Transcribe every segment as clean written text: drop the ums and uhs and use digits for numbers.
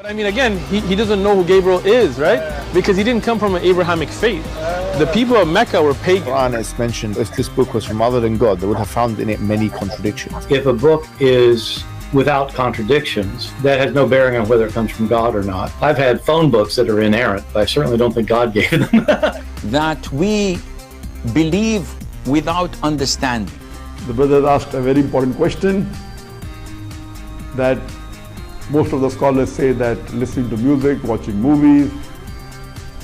But I mean, again, he doesn't know who Gabriel is, right? Because he didn't come from an Abrahamic faith. The people of Mecca were pagan. Quran is mentioned, if this book was from other than God, they would have found in it many contradictions. If a book is without contradictions, that has no bearing on whether it comes from God or not. I've had phone books that are inerrant, but I certainly don't think God gave them. That we believe without understanding. The brother asked a very important question, that most of the scholars say that listening to music, watching movies,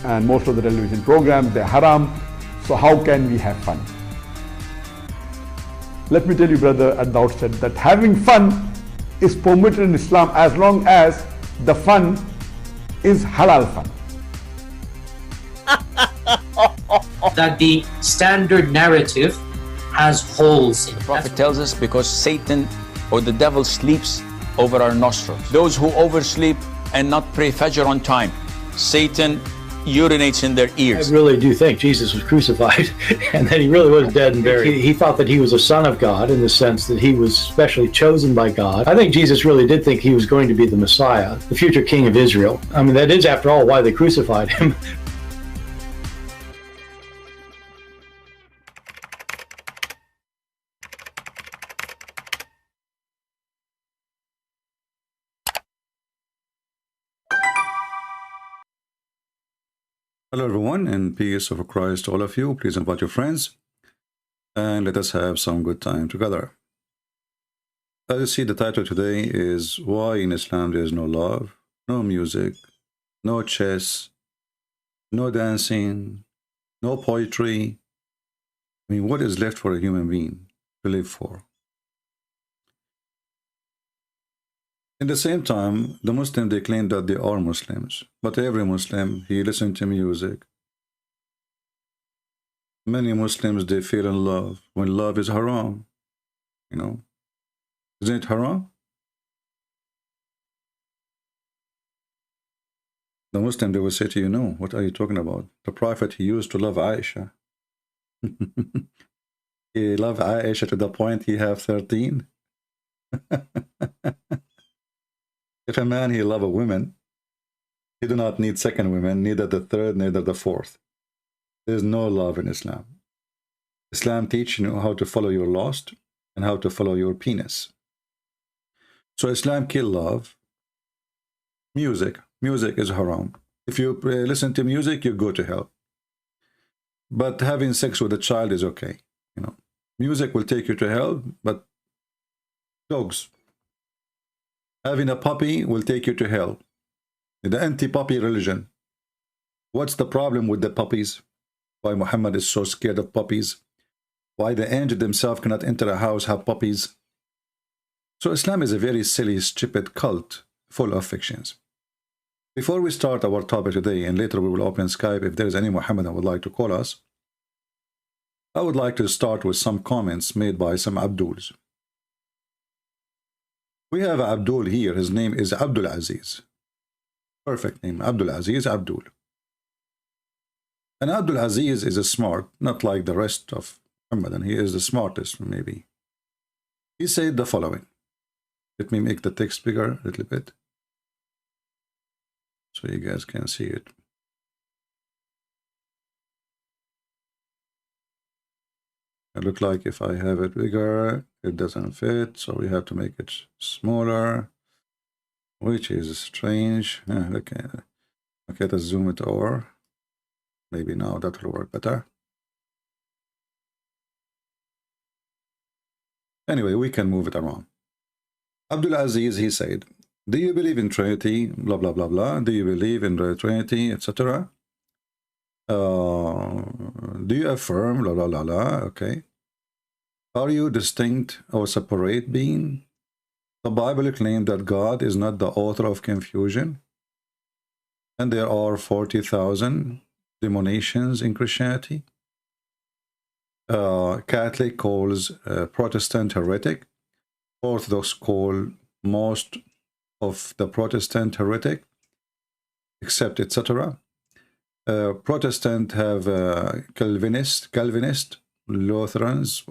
and most of the television programs, they're haram. So how can we have fun? Let me tell you, brother, at the outset, that having fun is permitted in Islam as long as the fun is halal fun. That the standard narrative has holes in it. The Prophet tells us because Satan or the devil sleeps over our nostrils. Those who oversleep and not pray Fajr on time, Satan urinates in their ears. I really do think Jesus was crucified and that he really was dead and buried. He thought that he was a son of God in the sense that he was specially chosen by God. I think Jesus really did think he was going to be the Messiah, the future king of Israel. I mean, that is, after all, why they crucified him. Hello everyone, and peace of Christ to all of you. Please invite your friends and let us have some good time together. As you see, the title today is Why in Islam there is no love, no music, no chess, no dancing, no poetry. I mean, what is left for a human being to live for? In the same time, the Muslims, they claim that they are Muslims. But every Muslim, he listens to music. Many Muslims, they feel in love when love is haram. You know, isn't it haram? The Muslim, they will say to you, no, what are you talking about? The Prophet, he used to love Aisha. He loved Aisha to the point he have 13. If a man, he love a woman, he do not need second women, neither the third, neither the fourth. There is no love in Islam. Islam teaches you how to follow your lust and how to follow your penis. So Islam kill love. Music is haram. If you listen to music, you go to hell. But having sex with a child is okay. You know, music will take you to hell, but dogs. Having a puppy will take you to hell. The anti-puppy religion. What's the problem with the puppies? Why Muhammad is so scared of puppies? Why the angel themselves cannot enter a house, have puppies? So Islam is a very silly, stupid cult full of fictions. Before we start our topic today, and later we will open Skype if there is any Muhammadan would like to call us, I would like to start with some comments made by some Abduls. We have Abdul here. His name is Abdul Aziz. Perfect name, Abdul Aziz Abdul. And Abdul Aziz is a smart, not like the rest of Muhammadan. He is the smartest, maybe. He said the following. Let me make the text bigger a little bit so you guys can see it. It looks like if I have it bigger, it doesn't fit, so we have to make it smaller, which is strange. Okay, let's zoom it over. Maybe now that will work better. Anyway, we can move it around. Abdul Aziz, he said, do you believe in Trinity? Blah, blah, blah, blah. Do you believe in the Trinity, etc.? Do you affirm, la la la la, okay. Are you distinct or separate being? The Bible claims that God is not the author of confusion, and there are 40,000 denominations in Christianity. Catholic calls Protestant heretic. Orthodox call most of the Protestant heretic, except etc. Protestant have Calvinist, Lutherans.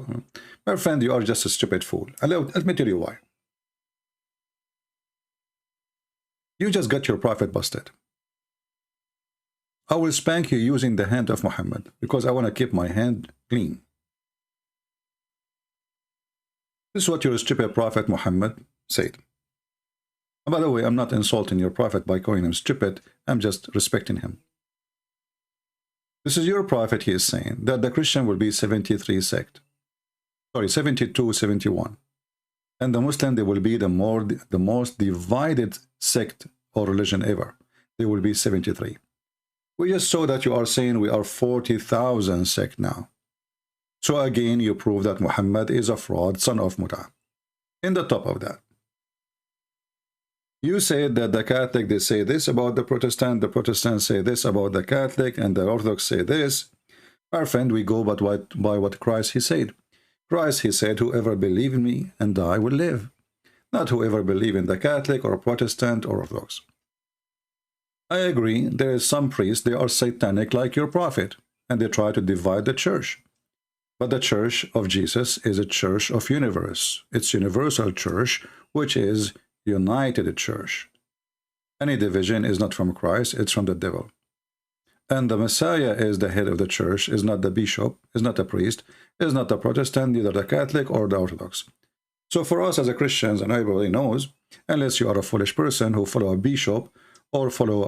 My friend, you are just a stupid fool. Let me tell you why. You just got your prophet busted. I will spank you using the hand of Muhammad because I want to keep my hand clean. This is what your stupid prophet Muhammad said. And by the way, I'm not insulting your prophet by calling him stupid. I'm just respecting him. This is your prophet. He is saying that the Christian will be 73 sect. Sorry, 72, 71. And the Muslim, they will be the most divided sect or religion ever. They will be 73. We just saw that you are saying we are 40,000 sect now. So again, you prove that Muhammad is a fraud, son of Muta. In the top of that, you said that the Catholic, they say this about the Protestants say this about the Catholic, and the Orthodox say this. Our friend, we go by what Christ, he said. Christ, he said, whoever believe in me and die will live. Not whoever believe in the Catholic or Protestant or Orthodox. I agree, there is some priests, they are satanic like your prophet, and they try to divide the church. But the church of Jesus is a church of universe. It's universal church, which is united church. Any division is not from Christ, it's from the devil. And the Messiah is the head of the church, is not the bishop, is not a priest, is not a Protestant, neither the Catholic or the Orthodox. So for us as a Christians, and everybody knows, unless you are a foolish person who follow a bishop or follow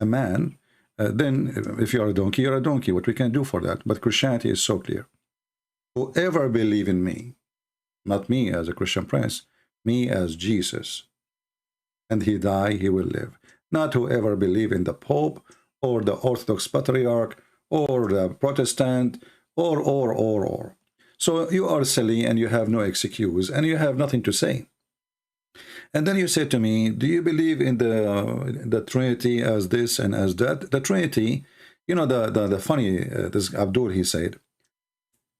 a man, then if you are a donkey, you're a donkey. What we can do for that? But Christianity is so clear. Whoever believe in me, not me as a Christian prince, me as Jesus, and he die, he will live. Not whoever believe in the Pope or the Orthodox Patriarch or the Protestant or. So you are silly and you have no excuse and you have nothing to say. And then you say to me, do you believe in the Trinity as this and as that? The Trinity, you know, the funny, this Abdul, he said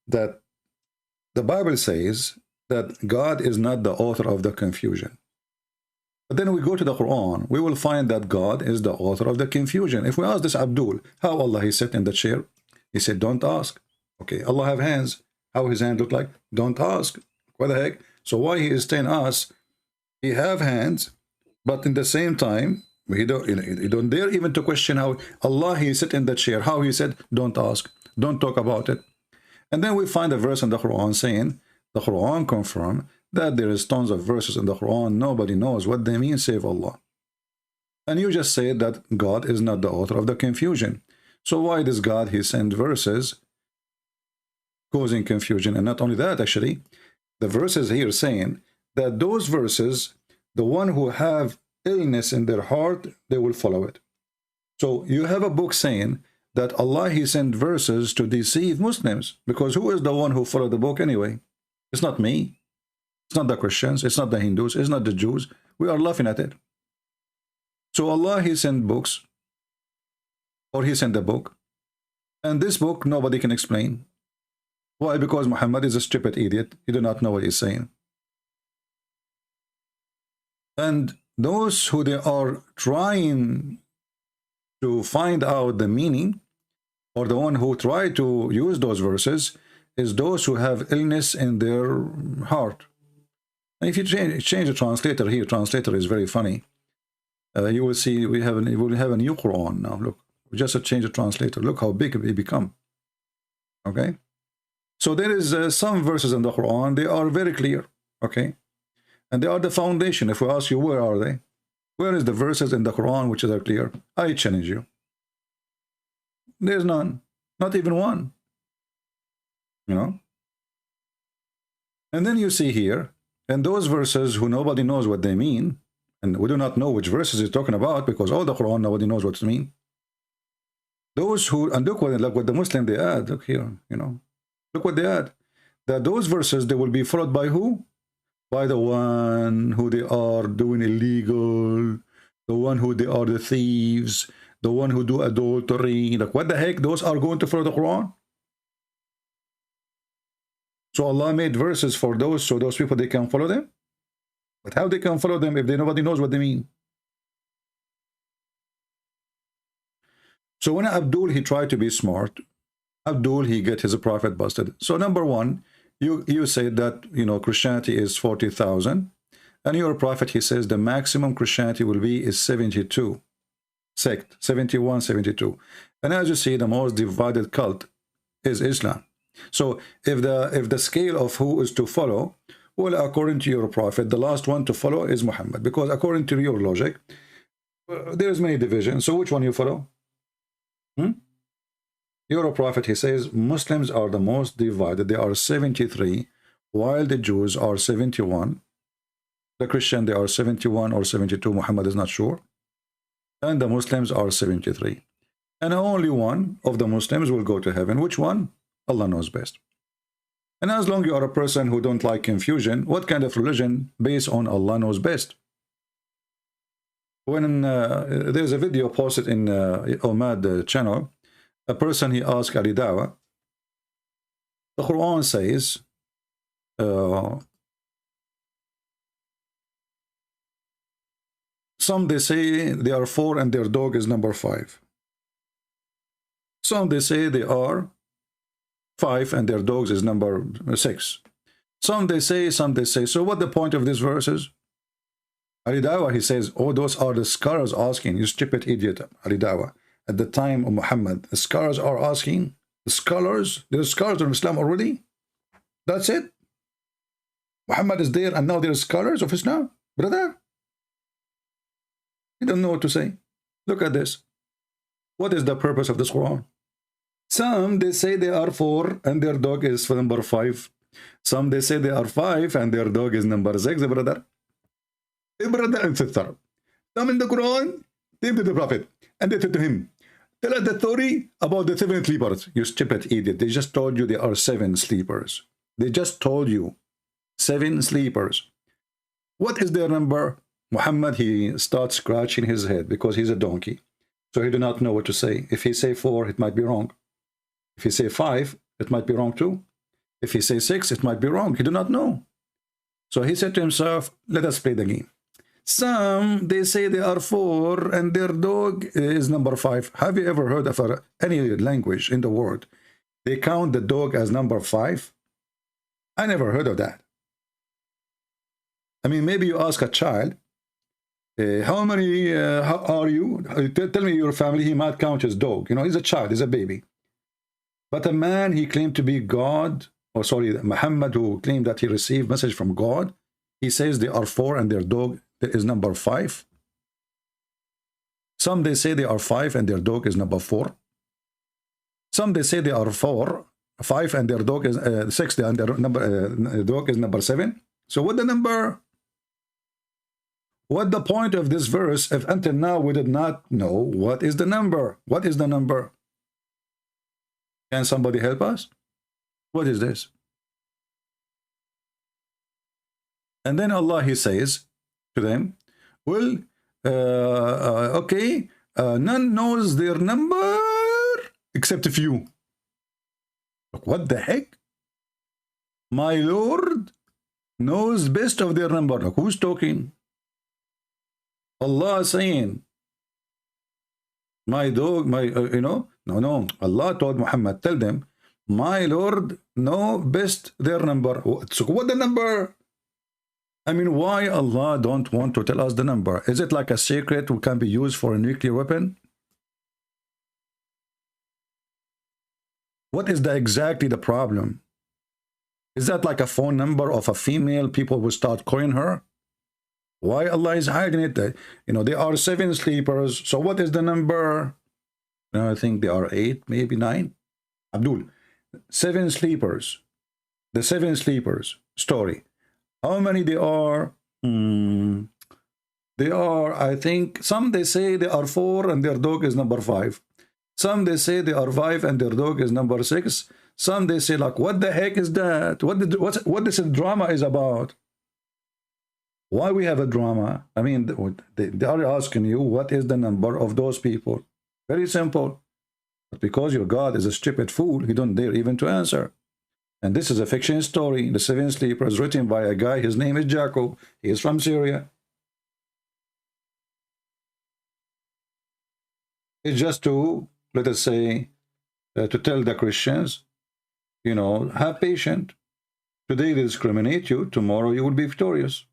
that the Bible says that God is not the author of the confusion. But then we go to the Quran, we will find that God is the author of the confusion. If we ask this Abdul, how Allah he sat in the chair, he said, don't ask. Okay, Allah have hands. How his hand look like? Don't ask. What the heck? So why he is telling us he have hands, but in the same time, he don't dare even to question how Allah he sit in the chair, how he said, don't ask, don't talk about it. And then we find a verse in the Quran saying, the Quran confirm that there is tons of verses in the Quran, nobody knows what they mean save Allah. And you just say that God is not the author of the confusion. So why does God he send verses causing confusion? And not only that, actually, the verses here saying that those verses, the one who have illness in their heart, they will follow it. So you have a book saying that Allah he sent verses to deceive Muslims, because who is the one who followed the book anyway? It's not me. It's not the Christians. It's not the Hindus. It's not the Jews. We are laughing at it. So Allah he sent books, or he sent a book, and this book nobody can explain. Why? Because Muhammad is a stupid idiot. He do not know what he's saying. And those who they are trying to find out the meaning, or the one who try to use those verses, is those who have illness in their heart. And if you change the translator here, translator is very funny. You will see we will have a new Quran now. Look, we just change the translator. Look how big it become. Okay, so there is some verses in the Quran, they are very clear. Okay, and they are the foundation. If we ask you, where are they? Where is the verses in the Quran which are clear? I challenge you. There's none, not even one. You know. And then you see here, and those verses who nobody knows what they mean, and we do not know which verses he's talking about, because all the Quran nobody knows what it means. Those who, and look what the Muslim they add. Look here, you know, look what they add. That those verses they will be followed by who? By the one who they are doing illegal, the one who they are the thieves, the one who do adultery. Like what the heck? Those are going to follow the Quran. So Allah made verses for those, so those people, they can follow them. But how they can follow them if nobody knows what they mean? So when Abdul, he tried to be smart, Abdul, he get his prophet busted. So number one, you say that, you know, Christianity is 40,000, And your prophet, he says, the maximum Christianity will be is 72 sect, 71, 72. And as you see, the most divided cult is Islam. So if the scale of who is to follow, well, according to your prophet, the last one to follow is Muhammad, because according to your logic, there is many divisions. So which one you follow? Your prophet, he says, Muslims are the most divided. They are 73, while the Jews are 71. The Christian, they are 71 or 72. Muhammad is not sure. And the Muslims are 73. And only one of the Muslims will go to heaven. Which one? Allah knows best. And as long as you are a person who don't like confusion, what kind of religion based on Allah knows best? When there's a video posted in Omad channel, a person, he asked Ali Dawa, the Quran says, some they say they are 4 and their dog is number 5. Some they say they are 5 and their dogs is number 6. Some they say. So what the point of these verses? Ali Dawa, he says, oh, those are the scholars asking. You stupid idiot, Ali Dawa. At the time of Muhammad, the scholars are asking. The scholars, there's scholars of Islam already. That's it. Muhammad is there and now there's scholars of Islam. Brother, you don't know what to say. Look at this. What is the purpose of this Quran? Some, they say they are 4 and their dog is for number 5. Some, they say they are 5 and their dog is number 6, brother. Brother and sister. Some in the Quran, they to the Prophet and they said to him, tell us the story about the 7 sleepers. You stupid idiot. They just told you there are 7 sleepers. They just told you 7 sleepers. What is their number? Muhammad, he starts scratching his head because he's a donkey. So he do not know what to say. If he say 4, it might be wrong. If he say 5, it might be wrong too. If he say 6, it might be wrong. He do not know. So he said to himself, let us play the game. Some, they say they are 4 and their dog is number 5. Have you ever heard of any language in the world they count the dog as number 5? I never heard of that. I mean, maybe you ask a child, how many, how are you? Tell me your family. He might count his dog. You know, he's a child, he's a baby. But a man, he claimed to be God, or sorry, Muhammad, who claimed that he received message from God. He says they are 4 and their dog is number 5. Some, they say they are 5 and their dog is number 4. Some, they say they are 5 and their dog is 6 and their dog is number 7. So what the number? What the point of this verse if until now we did not know what is the number? What is the number? Can somebody help us? What is this? And then Allah, he says to them, well, okay, none knows their number except a few. What the heck? My Lord knows best of their number. Who's talking? Allah saying, my dog, my, no. Allah told Muhammad, tell them, my Lord know best their number. So what the number? I mean, why Allah don't want to tell us the number? Is it like a secret who can be used for a nuclear weapon? What is exactly the problem? Is that like a phone number of a female? People will start calling her? Why Allah is hiding it? You know, there are 7 sleepers. So what is the number? I think there are 8, maybe 9. Abdul, 7 sleepers. The 7 sleepers story. How many they are? They are, I think, some they say they are 4 and their dog is number 5. Some they say they are 5 and their dog is number 6. Some they say like, what the heck is that? What this drama is about? Why we have a drama? I mean, they are asking you, what is the number of those people? Very simple. But because your God is a stupid fool, he don't dare even to answer. And this is a fiction story. The 7 sleepers written by a guy, his name is Jacob. He is from Syria. It's just to, let us say, to tell the Christians, you know, have patience. Today they discriminate you, tomorrow you will be victorious.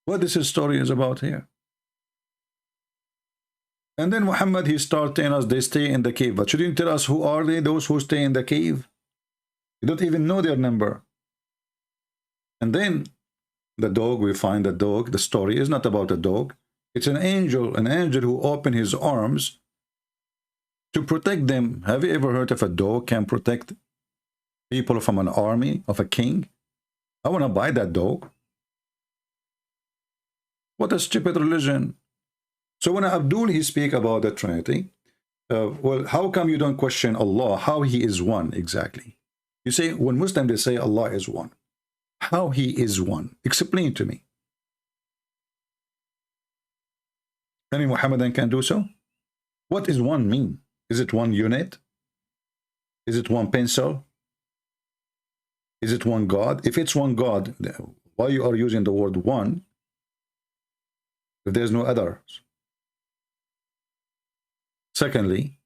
what this story is about here. And then Muhammad, he started telling us they stay in the cave. But shouldn't you tell us who are they, those who stay in the cave? You don't even know their number. And then the dog, we find the dog. The story is not about a dog. It's an angel who opened his arms to protect them. Have you ever heard of a dog can protect people from an army of a king? I want to buy that dog. What a stupid religion. So when Abdul, he speak about the Trinity, well, how come you don't question Allah, how he is one exactly? You say, when Muslims, they say Allah is one. How he is one? Explain to me. Any Muhammadan can do so? What does one mean? Is it one unit? Is it one pencil? Is it one God? If it's one God, why you are using the word one if there's no others? Secondly,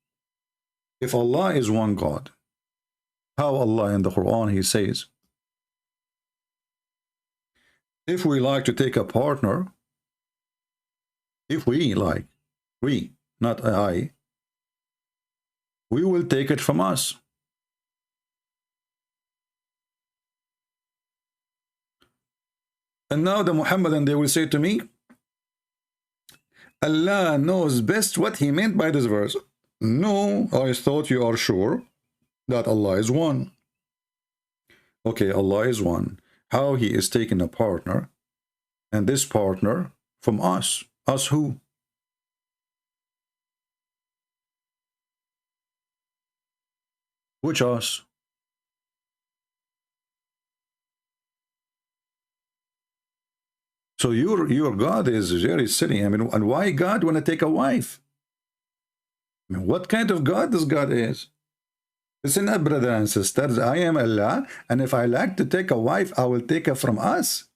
if Allah is one God, how Allah in the Quran, he says, if we like to take a partner, if we like, we, not I, we will take it from us. And now the Muhammadan, they will say to me, Allah knows best what he meant by this verse. No, I thought you are sure that Allah is one. Okay, Allah is one. How he is taking a partner, and this partner from us. Us who? Which us? So your God is very silly. I mean, and why God want to take a wife? I mean, what kind of God this God is? Listen up, brothers and sisters. I am Allah, and if I like to take a wife, I will take her from us.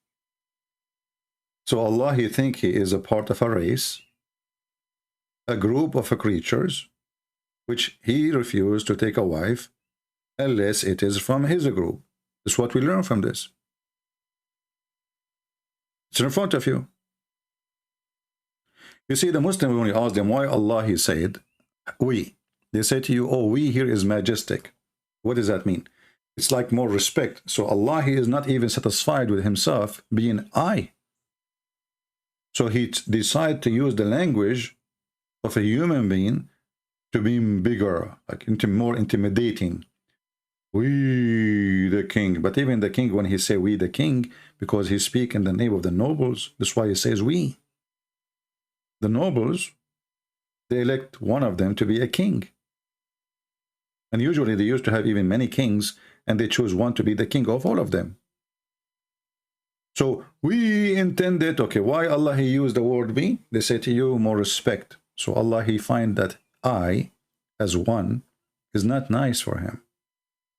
So Allah, he think he is a part of a race, a group of creatures, which he refused to take a wife unless it is from his group. That's what we learn from this. It's in front of you. You see, the Muslim, when you ask them why Allah, he said, we. They say to you, oh, we here is majestic. What does that mean? It's like more respect. So Allah, he is not even satisfied with himself being I. So he decided to use the language of a human being to be bigger, like more intimidating. We the king. But even the king, when he say we the king, because he speak in the name of the nobles, that's why he says we. The nobles, they elect one of them to be a king. And usually they used to have even many kings, and they choose one to be the king of all of them. So we intended, okay, why Allah, he used the word we? They say to you, more respect. So Allah, he find that I, as one, is not nice for him.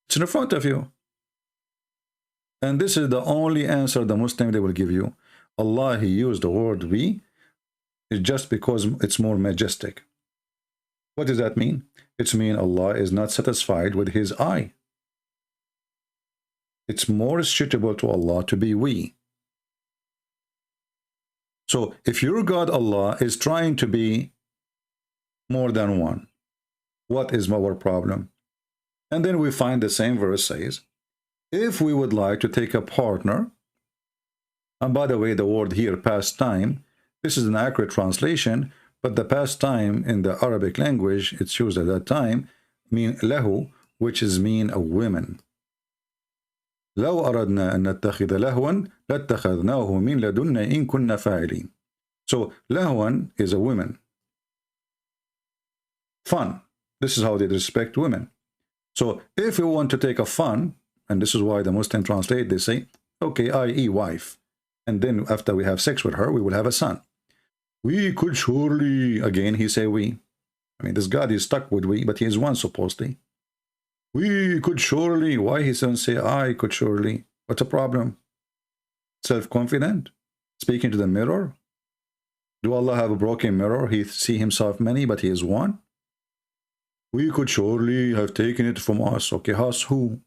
It's in front of you. And this is the only answer the Muslim, they will give you. Allah, he used the word we, is just because it's more majestic. What does that mean? It means Allah is not satisfied with his I. It's more suitable to Allah to be we. So if your God Allah is trying to be more than one, what is our problem? And then we find the same verse says, if we would like to take a partner, and by the way, the word here, past time, this is an accurate translation, but the past time in the Arabic language, it's used at that time, mean lahu, which is mean a woman. لو أردنا أن نتخذ لهوا لاتخذناه من لدنا إن كنا فاعلين. So lahwan is a woman. Fun. This is how they respect women. So if you want to take a fun, and this is why the Muslim translate, they say, okay, i.e. wife. And then after we have sex with her, we will have a son. We could surely, again, he say we. I mean, this God is stuck with we, but he is one supposedly. We could surely, why he doesn't say I could surely? What's the problem? Self-confident? Speaking to the mirror? Do Allah have a broken mirror? He see himself many, but he is one? We could surely have taken it from us. Okay, us who?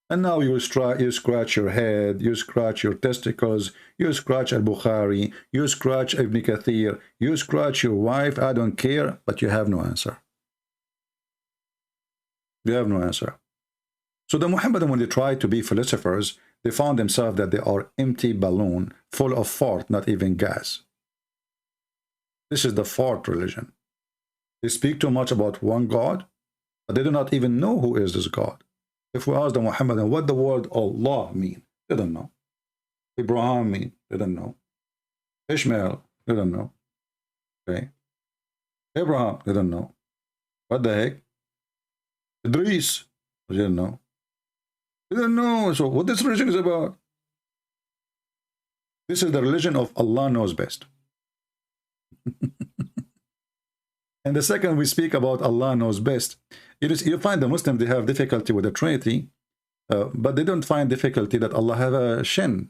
And now you scratch your head, you scratch your testicles, you scratch Al-Bukhari, you scratch Ibn Kathir, you scratch your wife, I don't care, but you have no answer. You have no answer. So the Muhammadan, when they tried to be philosophers, they found themselves that they are empty balloon, full of fart, not even gas. This is the fart religion. They speak too much about one God, but they do not even know who is this God. If we ask the Muhammadan what the word Allah mean, they don't know. Abraham mean, they don't know. Ishmael, they don't know. Okay. Abraham, they don't know. What the heck? Idris, they don't know. They don't know. So what this religion is about? This is the religion of Allah knows best. And the second we speak about Allah knows best, you find the Muslims, they have difficulty with the Trinity, but they don't find difficulty that Allah have a shin.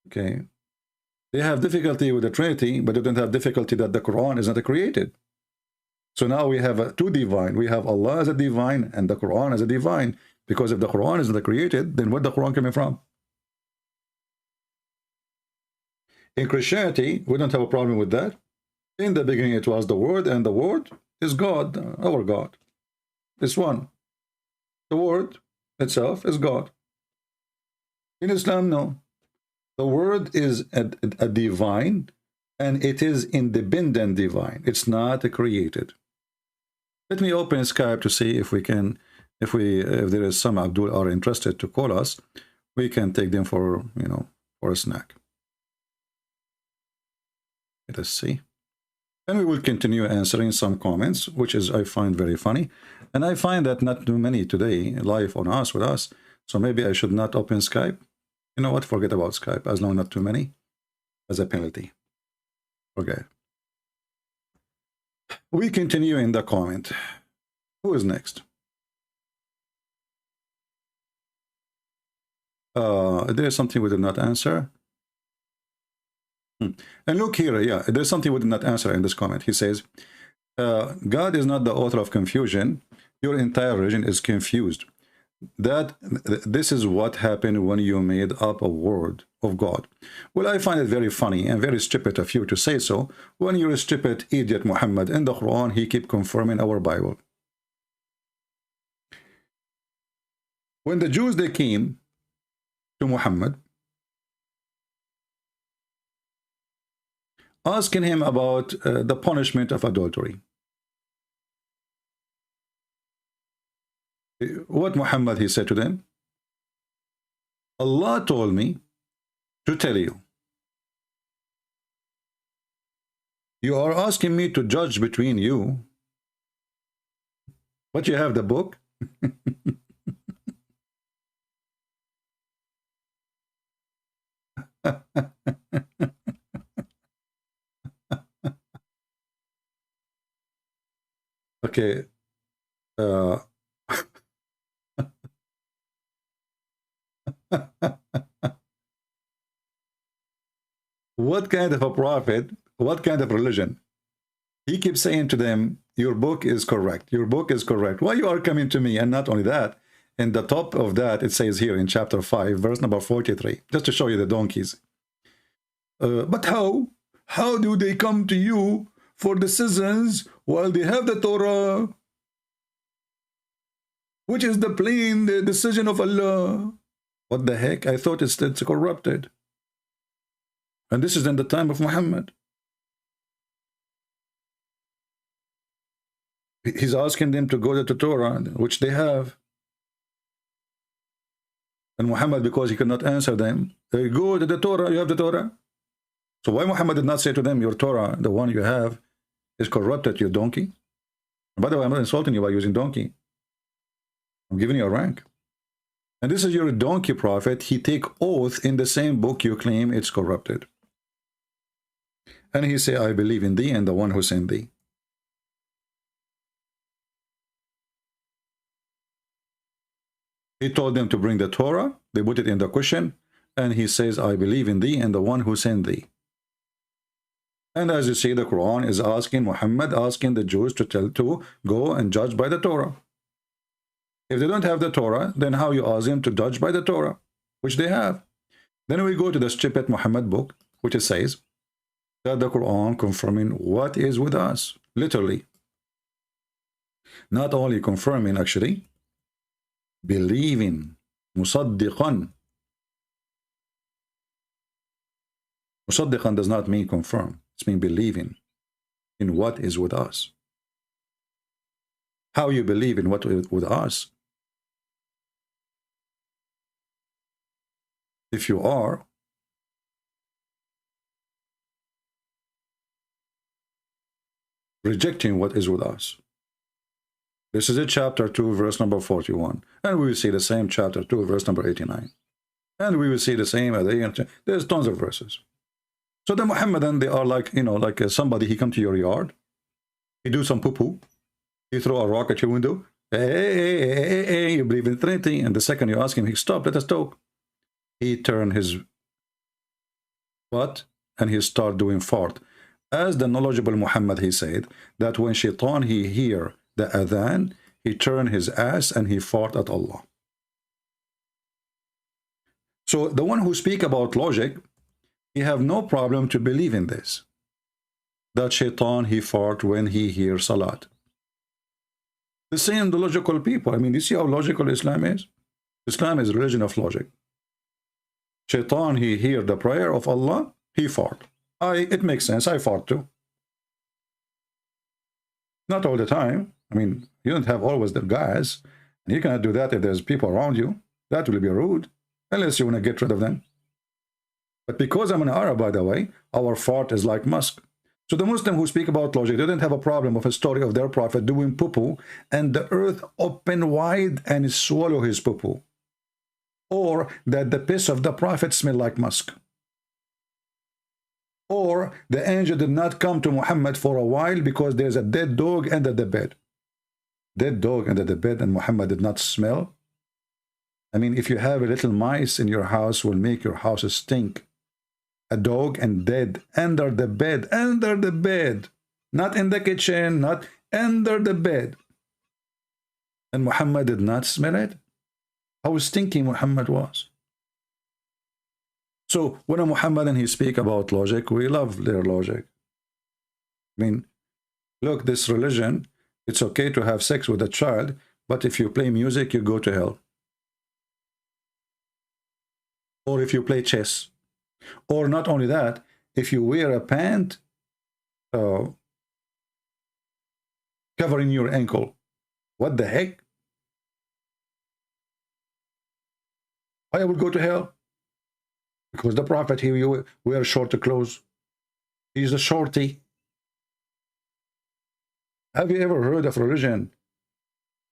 Okay. They have difficulty with the Trinity, but they don't have difficulty that the Quran is not created. So now we have two divine. We have Allah as a divine and the Quran as a divine. Because if the Quran is not created, then where the Quran coming from? In Christianity, we don't have a problem with that. In the beginning, it was the Word, and the Word is God, our God. It's one. The Word itself is God. In Islam, no. The Word is a divine, and it is independent divine. It's not created. Let me open Skype to see if we can, if there is some Abdul are interested to call us, we can take them for, for a snack. Let us see. And we will continue answering some comments, which is I find very funny. And I find that not too many today live on us with us. So maybe I should not open Skype. You know what? Forget about Skype. As long as not too many, as a penalty. Okay. We continue in the comment. Who is next? There is something we did not answer. And look here, yeah, there's something we did not answer in this comment. He says, God is not the author of confusion. Your entire religion is confused. This is what happened when you made up a word of God. Well, I find it very funny and very stupid of you to say so. When you're a stupid idiot, Muhammad, in the Quran, he keep confirming our Bible. When the Jews, they came to Muhammad, asking him about the punishment of adultery. What Muhammad, he said to them? Allah told me to tell you. You are asking me to judge between you, but you have the book. Okay. What kind of a prophet, what kind of religion? He keeps saying to them, your book is correct. Your book is correct. Why you are coming to me? And not only that, in the top of that, it says here in chapter 5, verse number 43, just to show you the donkeys. But how? How do they come to you for decisions while they have the Torah, which is the plain decision of Allah? What the heck? I thought it's corrupted. And this is in the time of Muhammad. He's asking them to go to the Torah, which they have. And Muhammad, because he could not answer them, they go to the Torah, you have the Torah. So why Muhammad did not say to them, your Torah, the one you have, is corrupted, you donkey? By the way, I'm not insulting you by using donkey. I'm giving you a rank. And this is your donkey prophet. He take oath in the same book you claim it's corrupted. And he say, I believe in thee and the one who sent thee. He told them to bring the Torah. They put it in the cushion. And he says, I believe in thee and the one who sent thee. And as you see, the Quran is asking Muhammad, asking the Jews to go and judge by the Torah. If they don't have the Torah, then how you ask them to judge by the Torah, which they have? Then we go to the stupid Muhammad book, which it says that the Quran confirming what is with us, literally. Not only confirming, actually, believing, musaddiqan. Musaddiqan does not mean confirm. It means believing in what is with us. How you believe in what is with us? If you are rejecting what is with us. This is a chapter 2, verse number 41. And we will see the same chapter 2, verse number 89. And we will see the same at the end. There's tons of verses. So the Muhammadan, they are like, you know, like somebody, he come to your yard, he do some poo-poo, he throw a rock at your window, hey, you believe in Trinity, and the second you ask him, he stop, let us talk. He turn his butt and he start doing fart. As the knowledgeable Muhammad, he said that when shaitan he hear the adhan, he turn his ass and he fart at Allah. So the one who speak about logic, he have no problem to believe in this, that shaitan he fart when he hear salat. The same the logical people. I mean, you see how logical Islam is? Islam is a religion of logic. Shaitan he hear the prayer of Allah, he fart. It makes sense, I fart too. Not all the time. I mean, you don't have always the gas, and you cannot do that if there's people around you. That will be rude, unless you want to get rid of them. But because I'm an Arab, by the way, our fart is like musk. So the Muslim who speak about logic, they didn't have a problem of a story of their prophet doing poo-poo, and the earth open wide and swallow his poo-poo. Or that the piss of the prophet smell like musk. Or the angel did not come to Muhammad for a while because there's a dead dog under the bed. Dead dog under the bed and Muhammad did not smell. I mean, if you have a little mice in your house, will make your house stink. A dog and dead under the bed, not in the kitchen, not under the bed. And Muhammad did not smell it. How stinky Muhammad was. So when a Muhammadan he speak about logic, we love their logic. I mean, look, this religion, it's okay to have sex with a child, but if you play music, you go to hell. Or if you play chess. Or not only that, if you wear a pant covering your ankle. What the heck? I will go to hell. Because the prophet, he wear short clothes. He's a shorty. Have you ever heard of religion?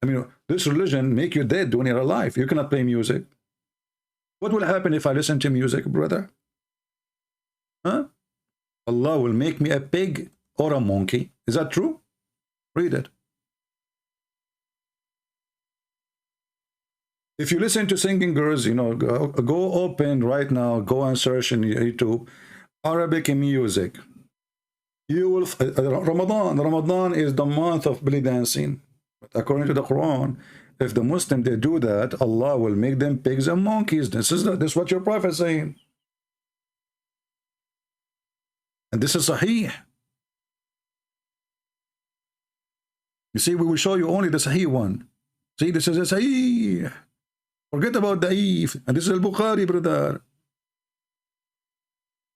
I mean, this religion make you dead when you're alive. You cannot play music. What will happen if I listen to music, brother? Huh? Allah will make me a pig or a monkey. Is that true? Read it. If you listen to singing girls, you know, go open right now, go and search in YouTube, Arabic music. You will, Ramadan is the month of belly dancing. But according to the Quran, if the Muslim, they do that, Allah will make them pigs and monkeys. This is what your prophet is saying. And this is Sahih. You see, we will show you only the Sahih one. See, this is a Sahih. Forget about the Eve. And this is Al-Bukhari, brother.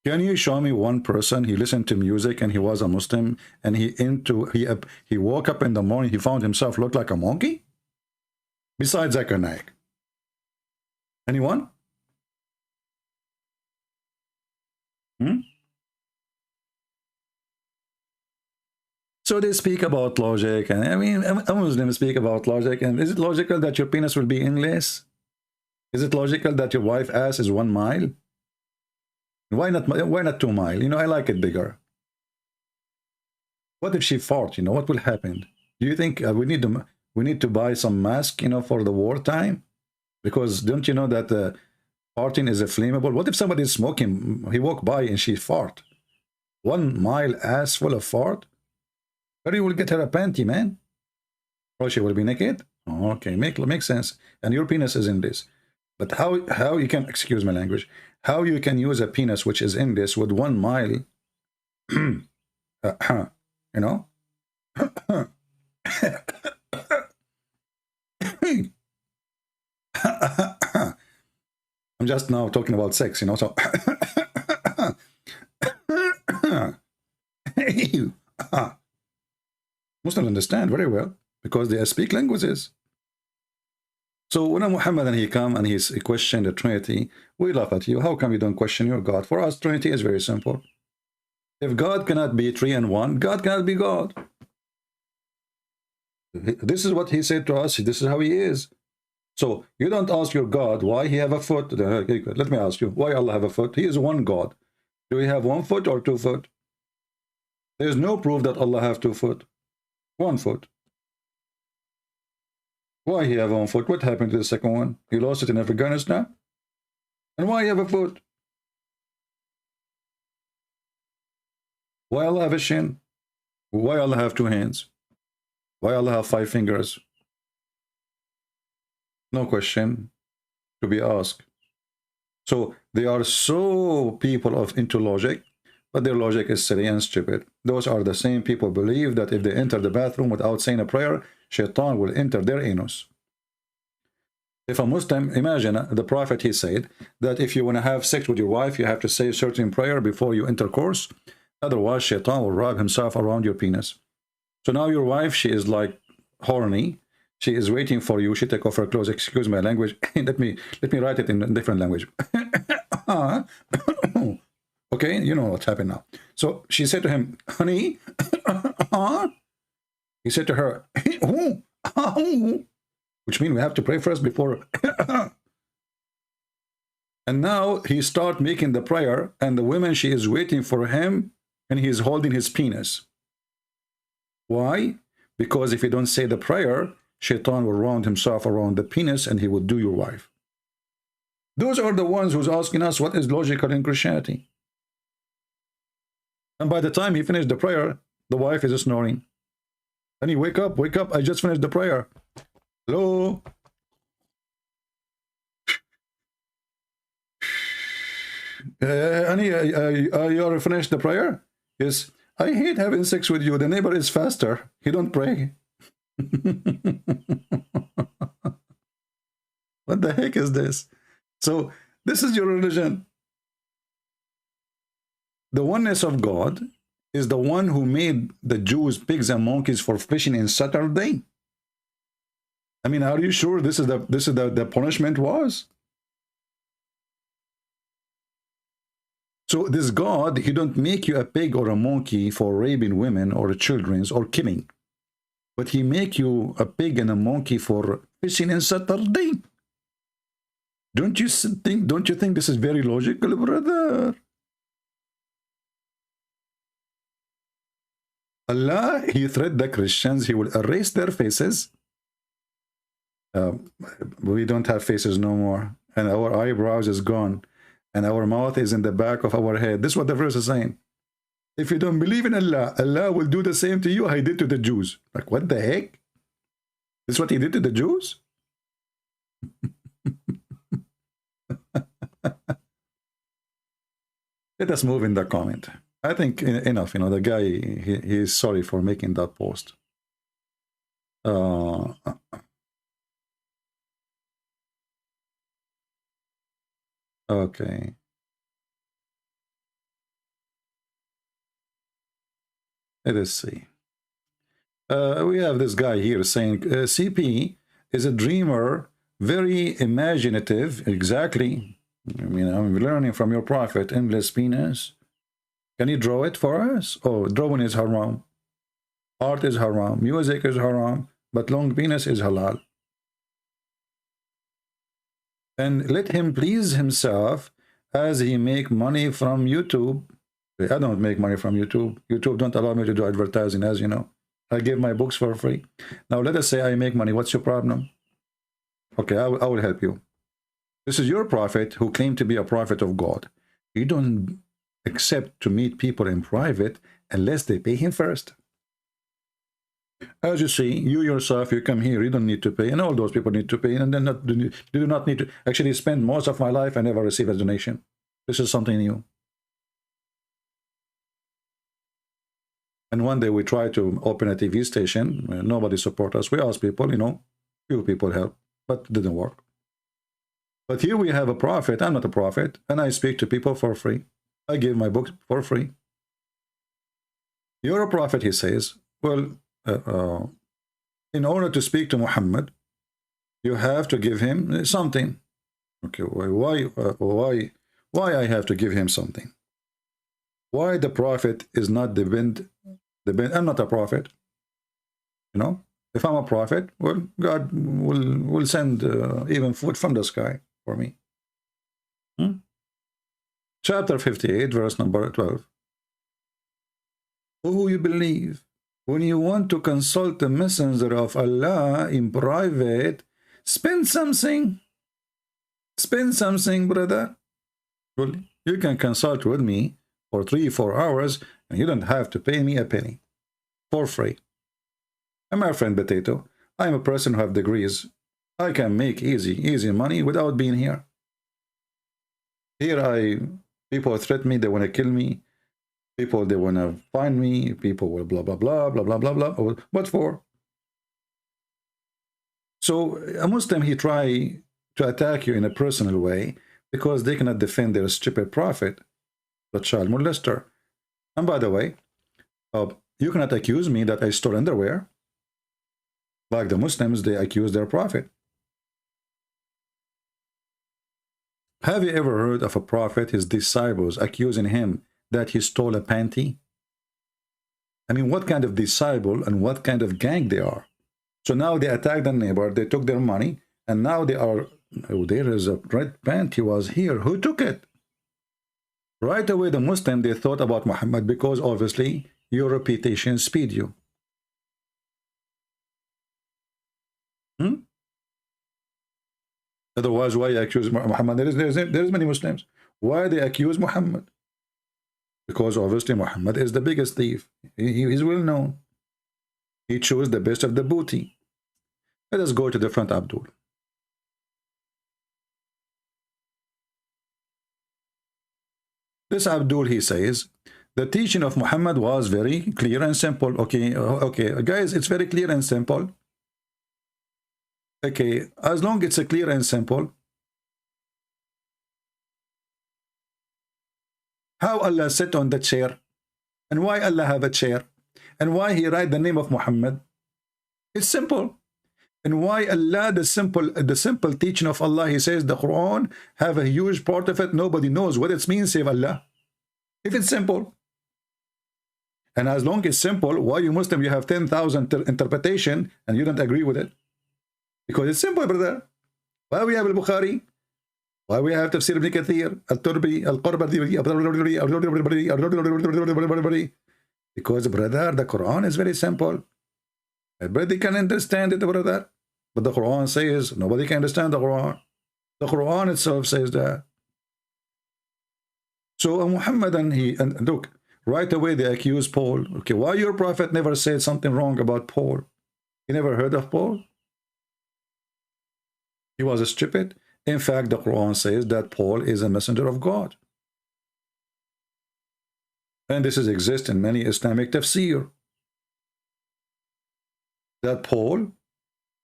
Can you show me one person, he listened to music and he was a Muslim, and he woke up in the morning, he found himself look like a monkey? Besides Zakir Naik. Anyone? So they speak about logic, and I mean, a Muslim speak about logic, and is it logical that your penis will be endless? Is it logical that your wife's ass is 1 mile? Why not 2 miles? You know, I like it bigger. What if she fart? You know, what will happen? Do you think we need to buy some mask, you know, for the wartime? Because don't you know that farting is a flammable? What if somebody is smoking? He walk by and she fart. 1 mile ass full of fart? Or you will get her a panty, man. Or she will be naked. Okay, makes sense. And your penis is in this. But how you can, excuse my language, how you can use a penis which is in this with 1 mile, you know? I'm just now talking about sex, you know, so Muslims understand very well because they speak languages. So when Muhammad and he come and he questioned the Trinity, we laugh at you. How come you don't question your God? For us, Trinity is very simple. If God cannot be 3 and 1, God cannot be God. This is what he said to us. This is how he is. So you don't ask your God why he have a foot. Let me ask you, why Allah have a foot? He is one God. Do we have 1 foot or 2 foot? There is no proof that Allah have 2 foot. 1 foot. Why he have 1 foot? What happened to the second one? He lost it in Afghanistan? And why he have a foot? Why Allah have a shin? Why Allah have 2 hands? Why Allah have 5 fingers? No question to be asked. So they are so people into logic, but their logic is silly and stupid. Those are the same people who believe that if they enter the bathroom without saying a prayer, Shaitan will enter their anus. If a Muslim, imagine the Prophet, he said that if you want to have sex with your wife, you have to say a certain prayer before you intercourse. Otherwise, Shaitan will wrap himself around your penis. So now your wife, she is like horny. She is waiting for you. She take off her clothes. Excuse my language. let me write it in a different language. Okay, you know what's happened now. So she said to him, honey. He said to her, which means we have to pray first before. And now he start making the prayer, and the woman, she is waiting for him, and he is holding his penis. Why? Because if you don't say the prayer, Shaitan will round himself around the penis and he will do your wife. Those are the ones who's asking us what is logical in Christianity. And by the time he finished the prayer, the wife is snoring. And he, wake up, I just finished the prayer. Hello? Honey, you already finished the prayer? Yes. I hate having sex with you. The neighbor is faster. He don't pray. What the heck is this? So this is your religion. The oneness of God is the one who made the Jews pigs and monkeys for fishing in Saturday. I mean, are you sure this is the punishment was? So this God, he don't make you a pig or a monkey for raping women or children or killing. But he make you a pig and a monkey for fishing in Saturday. Don't you think this is very logical, brother? Allah, he threatened the Christians, he will erase their faces. We don't have faces no more. And our eyebrows is gone. And our mouth is in the back of our head. This is what the verse is saying. If you don't believe in Allah, Allah will do the same to you he did to the Jews. Like, what the heck? This is what he did to the Jews? Let us move in the comment. I think enough, you know, the guy, he is sorry for making that post. Okay. Let us see. We have this guy here saying, CP is a dreamer, very imaginative. Exactly. I mean, I'm learning from your prophet, endless penis. Can you draw it for us? Oh, drawing is haram. Art is haram. Music is haram. But long penis is halal. And let him please himself as he make money from YouTube. I don't make money from YouTube. YouTube don't allow me to do advertising, as you know. I give my books for free. Now let us say I make money. What's your problem? Okay, I will help you. This is your prophet who claimed to be a prophet of God. You don't accept to meet people in private unless they pay him first. As you see, you yourself, you come here, you don't need to pay, and all those people need to pay, and then they do not need to actually spend most of my life. I never receive a donation. This is something new. And one day we try to open a TV station. Nobody support us. We ask people, you know, few people help, but it didn't work. But here we have a prophet. I'm not a prophet, and I speak to people for free. I give my books for free. You're a prophet, he says. Well, in order to speak to Muhammad, you have to give him something. Okay, why I have to give him something? Why the prophet is not I'm not a prophet. You know, if I'm a prophet, well, God will send even food from the sky for me. Chapter 58, verse number 12. Who you believe? When you want to consult the messenger of Allah in private, spend something. Spend something, brother. Well, you can consult with me for 3-4 hours, and you don't have to pay me a penny. For free. I'm my friend Potato. I'm a person who have degrees. I can make easy money without being here. People threaten me, they want to kill me. People, they want to find me. People will blah, blah, blah, blah, blah, blah, blah. What for? So a Muslim, he try to attack you in a personal way because they cannot defend their stupid prophet, the child molester. And by the way, you cannot accuse me that I stole underwear. Like the Muslims, they accuse their prophet. Have you ever heard of a prophet, his disciples, accusing him that he stole a panty? I mean, what kind of disciple and what kind of gang they are? So now they attack the neighbor, they took their money, and now they are, oh, there is a red panty was here. Who took it? Right away, the Muslim, they thought about Muhammad because obviously your reputation speed you. Otherwise, why accuse Muhammad? There is many Muslims. Why they accuse Muhammad? Because obviously Muhammad is the biggest thief. He is well known. He chose the best of the booty. Let us go to the front, Abdul. This Abdul, he says, the teaching of Muhammad was very clear and simple. Okay, guys, it's very clear and simple. Okay, as long as it's clear and simple, how Allah sit on the chair, and why Allah have a chair, and why he write the name of Muhammad? It's simple. And why Allah, the simple teaching of Allah, he says the Quran have a huge part of it. Nobody knows what it means save Allah. If it's simple. And as long as it's simple, why you Muslim, you have 10,000 interpretation and you don't agree with it? Because it's simple, brother. Why we have al-Bukhari? Why we have Tafsir ibn Kathir, al-Turbi, al-Qarbardi? Because, brother, the Quran is very simple. Everybody can understand it, brother. But the Quran says nobody can understand the Quran. The Quran itself says that. So Muhammad and look, right away they accuse Paul. Okay, why your prophet never said something wrong about Paul? You never heard of Paul? He was stupid. In fact, the Quran says that Paul is a messenger of God. And this exists in many Islamic tafsir. That Paul,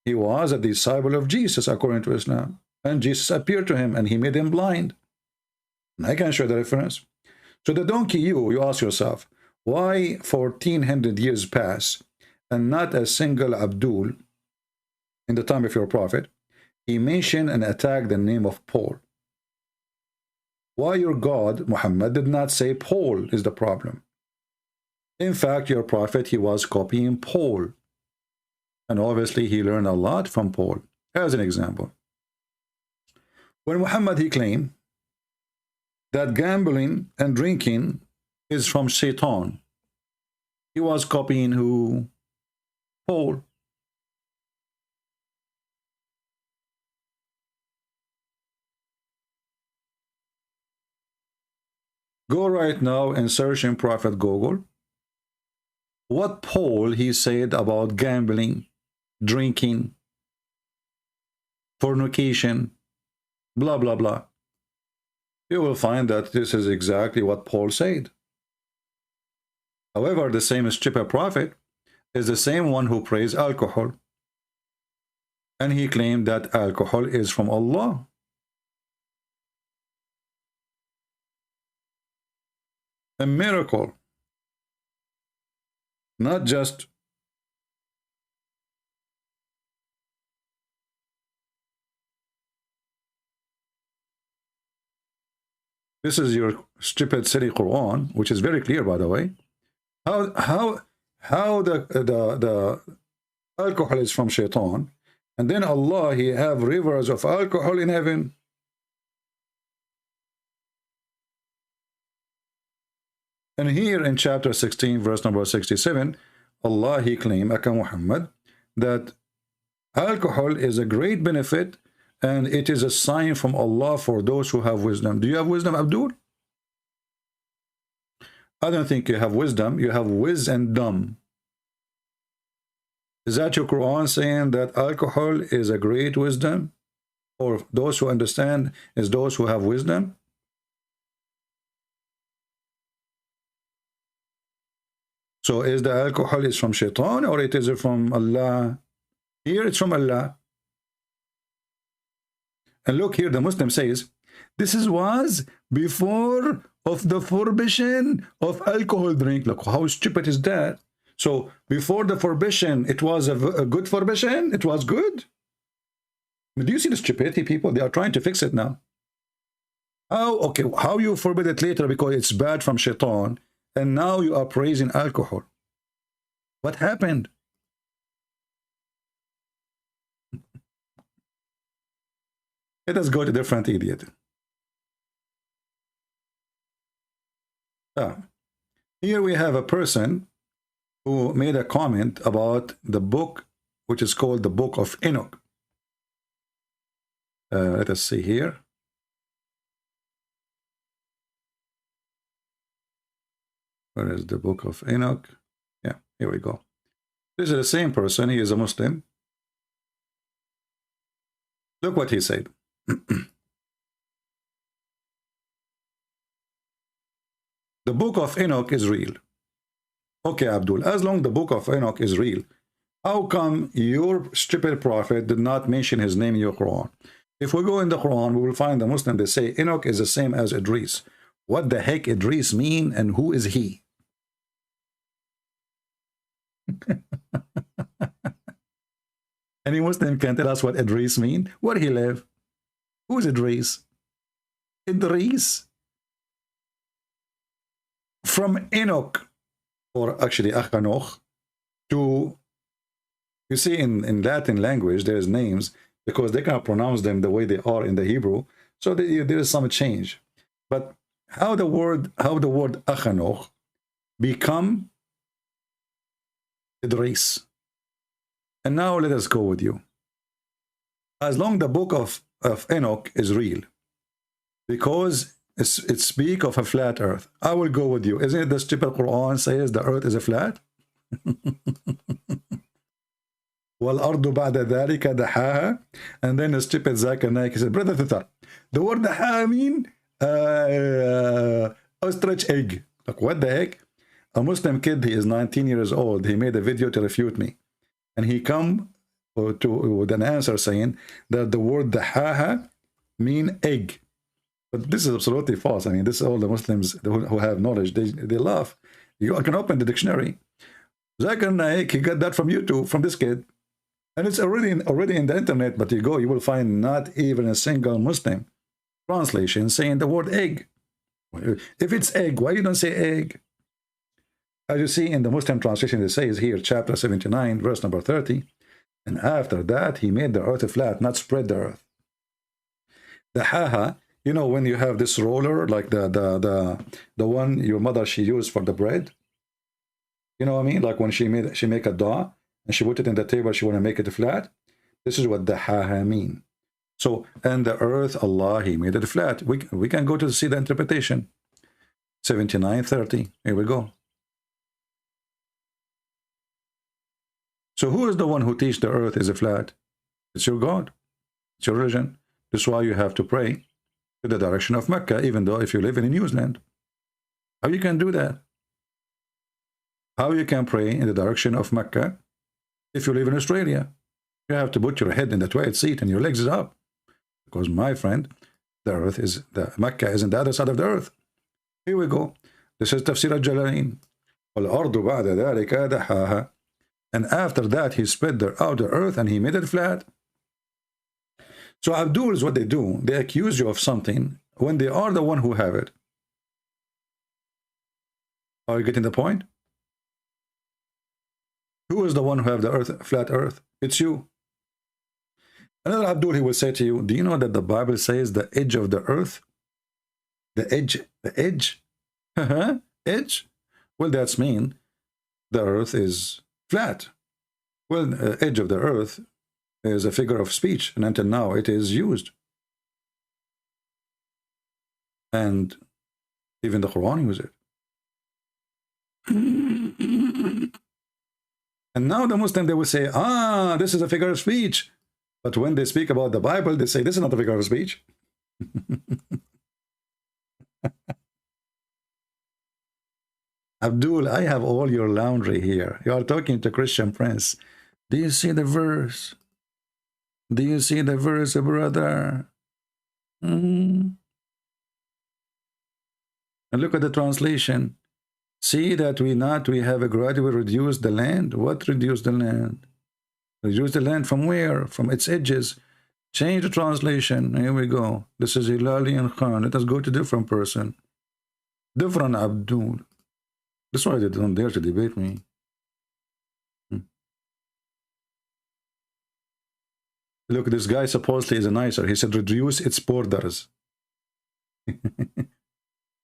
he was a disciple of Jesus according to Islam. And Jesus appeared to him and he made him blind. And I can show the reference. So the donkey, you ask yourself, why 1400 years pass and not a single Abdul in the time of your prophet, he mentioned and attacked the name of Paul? Why your God, Muhammad, did not say Paul is the problem? In fact, your prophet, he was copying Paul. And obviously, he learned a lot from Paul. As an example, when Muhammad, he claimed that gambling and drinking is from Shaitan, he was copying who? Paul. Go right now and search in Prophet Google. what Paul he said about gambling, drinking, fornication, blah, blah, blah. You will find that this is exactly what Paul said. However, the same stupid prophet is the same one who praised alcohol. And he claimed that alcohol is from Allah. A miracle. Not just this is your stupid silly Quran, which is very clear, by the way. How the alcohol is from shaitan, and then Allah he have rivers of alcohol in heaven. And here in chapter 16, verse number 67, Allah he claimed, Aka Muhammad, that alcohol is a great benefit and it is a sign from Allah for those who have wisdom. Do you have wisdom, Abdul? I don't think you have wisdom. You have wiz and dumb. Is that your Quran saying that alcohol is a great wisdom? Or those who understand is those who have wisdom? So is the alcohol is from shaitan or it is from Allah? Here it's from Allah. And look here, the Muslim says, this was before of the prohibition of alcohol drink. Look, how stupid is that? So before the prohibition, it was a good prohibition? It was good? Do you see the stupidity, people? They are trying to fix it now. How? Okay, how you forbid it later because it's bad from shaitan, and now you are praising alcohol. What happened? Let us go to different idiot. Here we have a person who made a comment about the book, which is called the Book of Enoch. Let us see here. Where is the Book of Enoch? Yeah, here we go. This is the same person. He is a Muslim. Look what he said. The Book of Enoch is real. Okay, Abdul, as long as the Book of Enoch is real, how come your stupid prophet did not mention his name in your Quran? If we go in the Quran, we will find the Muslim, they say Enoch is the same as Idris. What the heck Idris mean and who is he? Any Muslim can tell us what Idris mean? Where he live? Who is Idris? Idris from Enoch, or actually Achanoch, to, you see in Latin language there's names because they cannot pronounce them the way they are in the Hebrew, so there is some change. But how the word Achanoch become Idris? And now let us go with you. As long the book of Enoch is real, because it speaks of a flat earth, I will go with you. Isn't it the stupid Quran says the earth is a flat? وَالْأَرْضُ بَعْدَ ذَلِكَ دَحَاهَا. And then the stupid Zakir Naik said, Brother Tutar, the word daha mean ostrich egg. Like, what the heck? A Muslim kid, he is 19 years old. He made a video to refute me. And he come with an answer saying that the word dahaha mean egg. But this is absolutely false. I mean, this is all the Muslims who have knowledge. They laugh. You can open the dictionary. Zakir Naik, he got that from YouTube, from this kid. And it's already in the internet, but you will find not even a single Muslim translation saying the word egg. If it's egg, why you don't say egg? As you see in the Muslim translation, it says here, chapter 79, verse number 30, and after that, he made the earth flat, not spread the earth. The haha, you know, when you have this roller, like the one your mother, she used for the bread, you know what I mean? Like when she make a dough, and she put it in the table, she want to make it flat. This is what the haha mean. So, and the earth, Allah, he made it flat. We can go to see the interpretation. 79:30. Here we go. So who is the one who teaches the earth is a flat? It's your God. It's your religion. That's why you have to pray to the direction of Mecca, even though if you live in New Zealand. How you can do that? How you can pray in the direction of Mecca if you live in Australia? You have to put your head in the toilet seat and your legs is up. Because, my friend, the earth is, the Mecca is on the other side of the earth. Here we go. This is Tafsir al-Jalalain. وَالْأَرْضُ بَعْدَ ذَلِكَ دَحَاهَا. And after that, he spread out the earth and he made it flat. So Abdul is what they do. They accuse you of something when they are the one who have it. Are you getting the point? Who is the one who have the earth, flat earth? It's you. Another Abdul, he will say to you, do you know that the Bible says the edge of the earth? The edge? Edge? Well, that's mean the earth is flat. Well, edge of the earth is a figure of speech, and until now it is used. And even the Quran uses it. And now the Muslim, they will say, this is a figure of speech. But when they speak about the Bible, they say, this is not a figure of speech. Abdul, I have all your laundry here. You are talking to Christian Prince. Do you see the verse? Do you see the verse, brother? And look at the translation. See that we have a gradually reduced the land. What reduced the land? Reduce the land from where? From its edges. Change the translation. Here we go. This is Hilali and Khan. Let us go to different person. Different Abdul. That's why they don't dare to debate me. Look, this guy supposedly is a nicer. He said reduce its borders.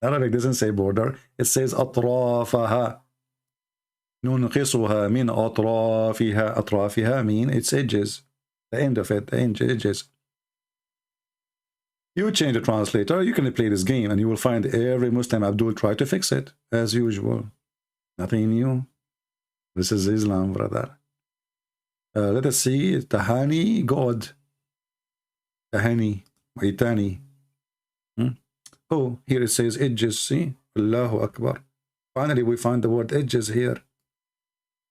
Arabic doesn't say border. It says أطرافها. ننقصها من أطرافها. أطرافها mean its edges. The end of it, the edges. You change the translator, you can play this game and you will find every Muslim Abdul try to fix it, as usual. Nothing new. This is Islam, brother. Let us see. Tahani, God. Tahani, Maitani. Oh, here it says edges. See? Allahu Akbar. Finally, we find the word edges here.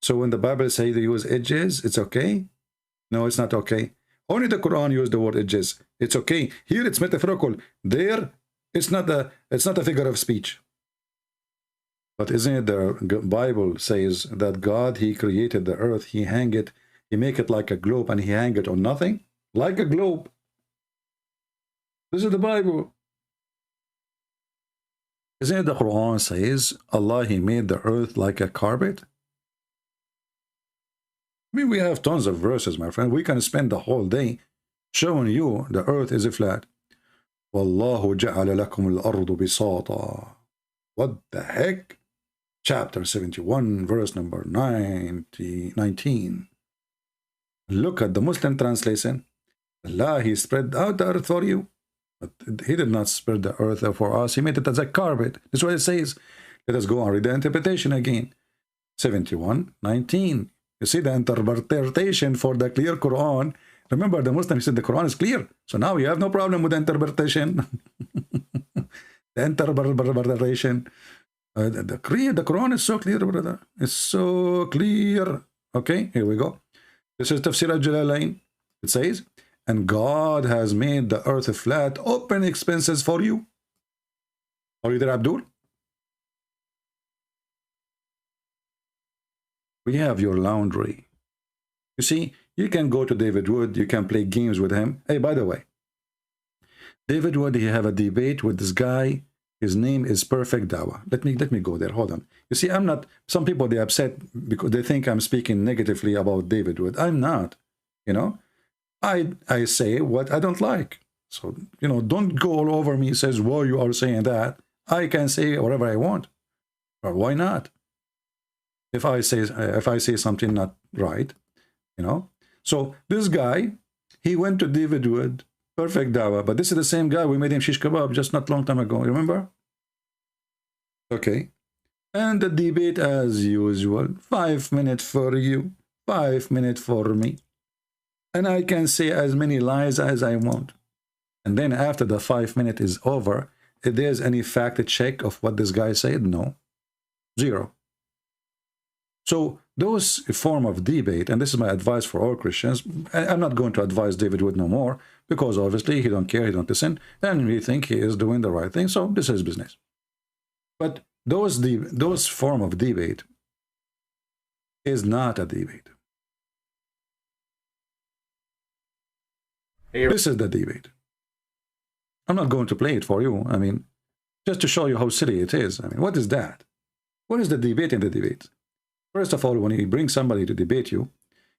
So when the Bible says they use edges, it's okay? No, it's not okay. Only the Quran used the word edges. It's okay. Here it's metaphorical. There, it's not a figure of speech. But isn't it the Bible says that God, he created the earth, he hang it, he make it like a globe and he hang it on nothing? Like a globe. This is the Bible. Isn't it the Quran says Allah, he made the earth like a carpet? I mean, we have tons of verses, my friend. We can spend the whole day showing you the earth is a flat. Wallahu ja'ala lakum al-ardu bisata. What the heck? Chapter 71, verse number 19. Look at the Muslim translation. Allah, he spread out the earth for you. But he did not spread the earth for us. He made it as a carpet. That's what it says. Let us go and read the interpretation again. 71:19. You see the interpretation for the clear Quran. Remember, the Muslim said the Quran is clear. So now you have no problem with the interpretation. The interpretation. The Quran is so clear, brother. It's so clear. Okay, here we go. This is Tafsir al-Jalalain. It says, and God has made the earth flat, open expenses for you. Are you there, Abdul? We have your laundry. You see, you can go to David Wood, you can play games with him. Hey, by the way, David Wood, he have a debate with this guy. His name is Perfect Dawah. Let me go there. Hold on. You see, I'm not, some people, they upset because they think I'm speaking negatively about David Wood. I'm not, you know. I say what I don't like. So, you know, don't go all over me, says, why you are saying that. I can say whatever I want. Or why not? If I say something not right, you know. So this guy, he went to David Wood, Perfect Dawah, but this is the same guy we made him shish kebab just not long time ago. Remember? Okay. And the debate as usual. 5 minutes for you, 5 minutes for me. And I can say as many lies as I want. And then after the 5 minutes is over, if there's any fact check of what this guy said, no. Zero. So those form of debate, and this is my advice for all Christians, I'm not going to advise David Wood no more, because obviously he don't care, he don't listen, and we think he is doing the right thing, so this is business. But those form of debate is not a debate. This is the debate. I'm not going to play it for you. I mean, just to show you how silly it is. I mean, what is that? What is the debate in the debate? First of all, when you bring somebody to debate you,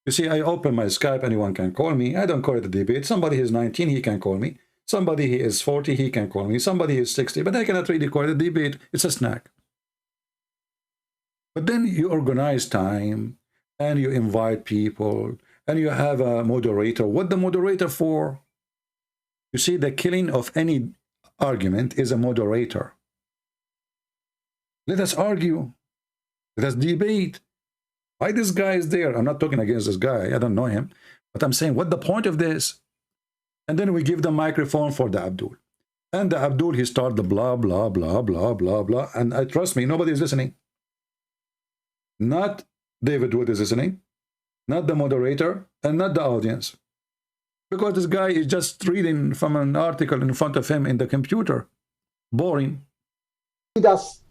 you see, I open my Skype, anyone can call me. I don't call it a debate. Somebody is 19, he can call me. Somebody he is 40, he can call me. Somebody is 60, but I cannot really call it a debate. It's a snack. But then you organize time, and you invite people, and you have a moderator. What the moderator for? You see, the killing of any argument is a moderator. Let us argue. Let us debate. Why this guy is there? I'm not talking against this guy. I don't know him. But I'm saying, what the point of this? And then we give the microphone for the Abdul. And the Abdul, he start the blah, blah, blah, blah, blah, blah. And trust me, nobody is listening. Not David Wood is listening. Not the moderator. And not the audience. Because this guy is just reading from an article in front of him in the computer. Boring. Lead us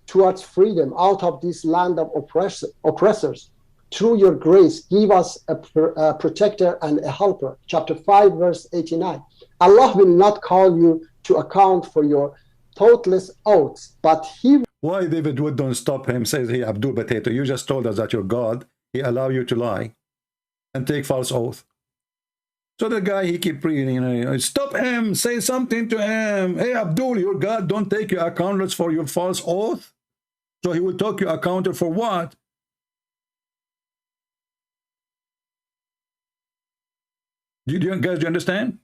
towards freedom out of this land of oppressors. Through your grace, give us a protector and a helper. Chapter 5, verse 89. Allah will not call you to account for your thoughtless oaths, but He... Why David Wood don't stop him, says, hey, Abdul Potato, you just told us that you're God. He allow you to lie and take false oath. So the guy, he keep reading, you know, stop him, say something to him. Hey, Abdul, your God don't take you accountants for your false oath. So he will take you accountant for what? Do you guys, do you understand?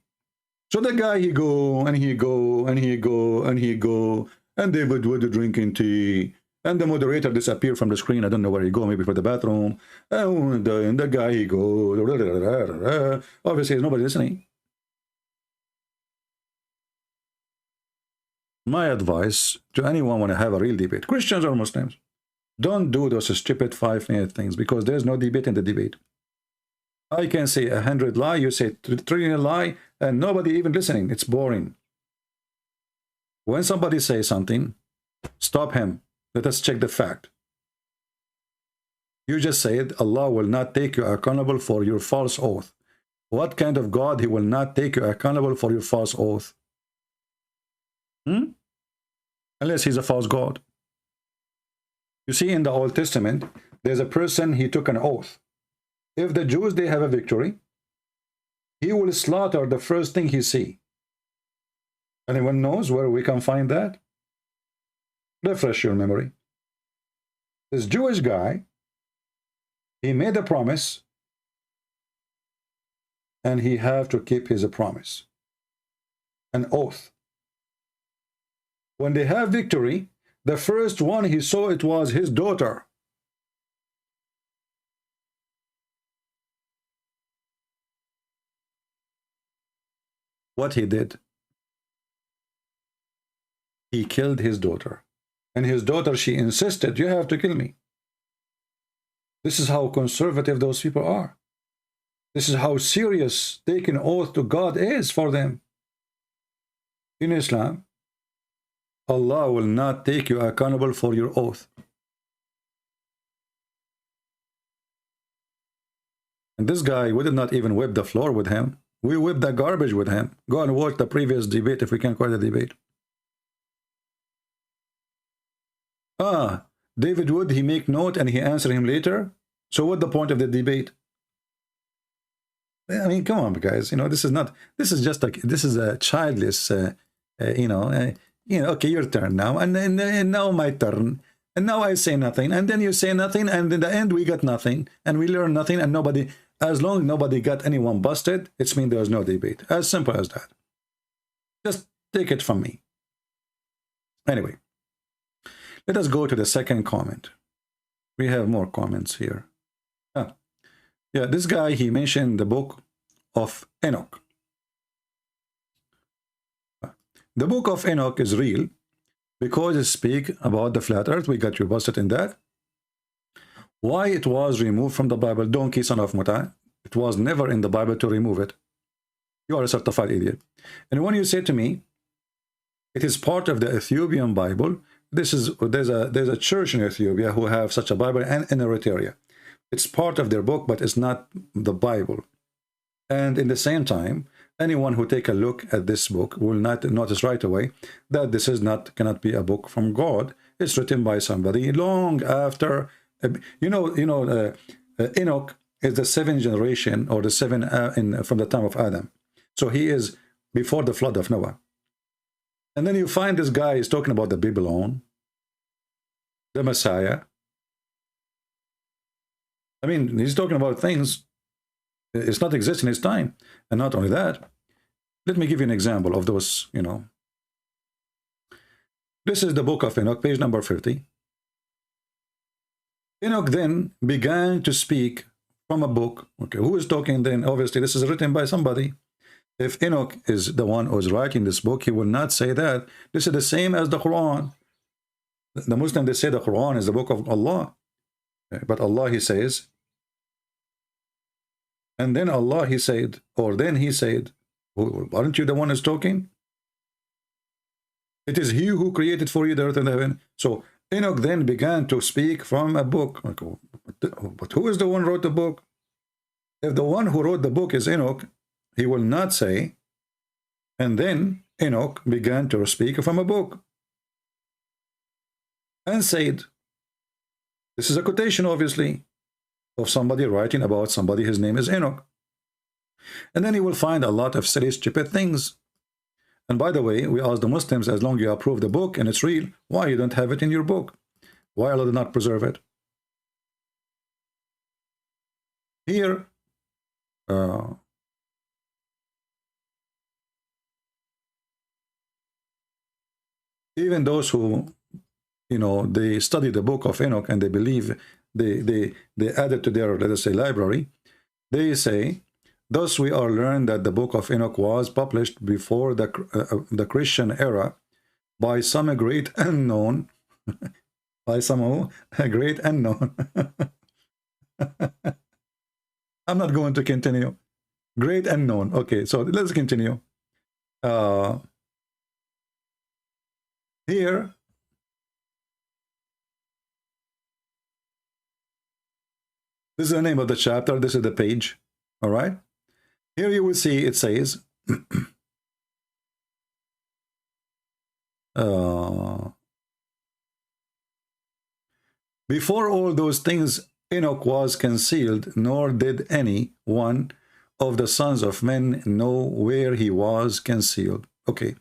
So the guy, he go, and he go, and he go, and he go, and David Wood drinking tea, and the moderator disappear from the screen. I don't know where he go, maybe for the bathroom. And the guy, he go, obviously there's nobody listening. My advice to anyone want to have a real debate, Christians or Muslims, don't do those stupid 5-minute things, because there's no debate in the debate. I can say 100 lie, you say 3 lie, and nobody even listening. It's boring. When somebody says something, stop him. Let us check the fact. You just said Allah will not take you accountable for your false oath. What kind of God he will not take you accountable for your false oath? Unless he's a false God. You see, in the Old Testament, there's a person, he took an oath. If the Jews, they have a victory, he will slaughter the first thing he see. Anyone knows where we can find that? Refresh your memory. This Jewish guy, he made a promise, and he have to keep his promise. An oath. When they have victory, the first one he saw, it was his daughter. What he did? He killed his daughter. And his daughter, she insisted, you have to kill me. This is how conservative those people are. This is how serious taking oath to God is for them. In Islam, Allah will not take you accountable for your oath. And this guy, we did not even whip the floor with him. We whipped the garbage with him. Go and watch the previous debate, if we can call it a debate. David Wood, he make note and he answer him later. So what the point of the debate? I mean, come on, guys. You know, this is just like, this is a childless, okay, your turn now. And now my turn. And now I say nothing. And then you say nothing. And in the end, we got nothing. And we learn nothing. And nobody, as long as nobody got anyone busted, it's mean there was no debate. As simple as that. Just take it from me. Anyway. Let us go to the second comment. We have more comments here. Yeah, this guy, he mentioned the book of Enoch. The book of Enoch is real because it speaks about the flat earth. We got you busted in that. Why it was removed from the Bible? Donkey, son of Muta. It was never in the Bible to remove it. You are a certified idiot. And when you say to me, it is part of the Ethiopian Bible, there's a church in Ethiopia who have such a Bible, and in Eritrea. It's part of their book, but it's not the Bible. And in the same time, anyone who take a look at this book will not notice right away that this is cannot be a book from God. It's written by somebody long after. Enoch is the seventh generation, or the seven from the time of Adam. So he is before the flood of Noah. And then you find this guy is talking about the Babylon, the Messiah. I mean, he's talking about things it's not exist in his time. And not only that, let me give you an example of those, This is the book of Enoch, page number 50. Enoch then began to speak from a book. Okay, who is talking then? Obviously, this is written by somebody. If Enoch is the one who is writing this book, he will not say that. This is the same as the Quran. The Muslims, they say the Quran is the book of Allah. But Allah, he says, and then Allah, he said, or then he said, aren't you the one who's talking? It is he who created for you the earth and the heaven. So Enoch then began to speak from a book. But who is the one who wrote the book? If the one who wrote the book is Enoch, he will not say, and then Enoch began to speak from a book and said, this is a quotation, obviously, of somebody writing about somebody. His name is Enoch. And then you will find a lot of silly, stupid things. And by the way, we ask the Muslims, as long as you approve the book and it's real, why you don't have it in your book? Why Allah did not preserve it? Here, even those who, they study the book of Enoch and they believe, they add it to their, let us say, library, they say, thus we are learned that the book of Enoch was published before the Christian era by some great unknown, a great unknown. I'm not going to continue. Great unknown. Okay, so let's continue. Here, this is the name of the chapter. This is the page. All right. Here you will see it says, before all those things Enoch was concealed, nor did any one of the sons of men know where he was concealed. Okay,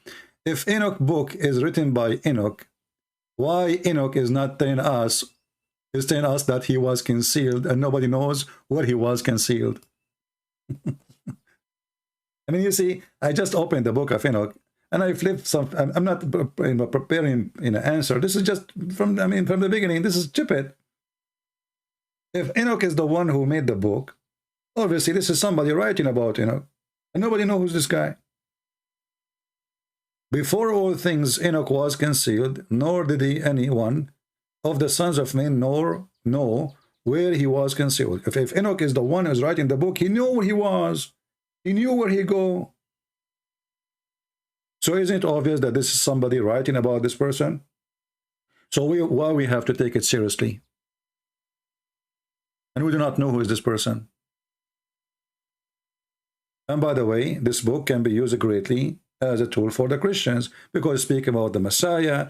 if Enoch book is written by Enoch, why Enoch is not telling us, that he was concealed and nobody knows where he was concealed? I mean, you see, I just opened the book of Enoch and I flipped some. I'm not preparing an answer. This is just from the beginning. This is stupid. If Enoch is the one who made the book, obviously this is somebody writing about Enoch, and nobody knows who's this guy. Before all things Enoch was concealed, nor did any one of the sons of men know where he was concealed. If Enoch is the one who's writing the book, he knew where he was. He knew where he go. So isn't it obvious that this is somebody writing about this person? So why we have to take it seriously? And we do not know who is this person. And by the way, this book can be used greatly as a tool for the Christians, because speak about the Messiah.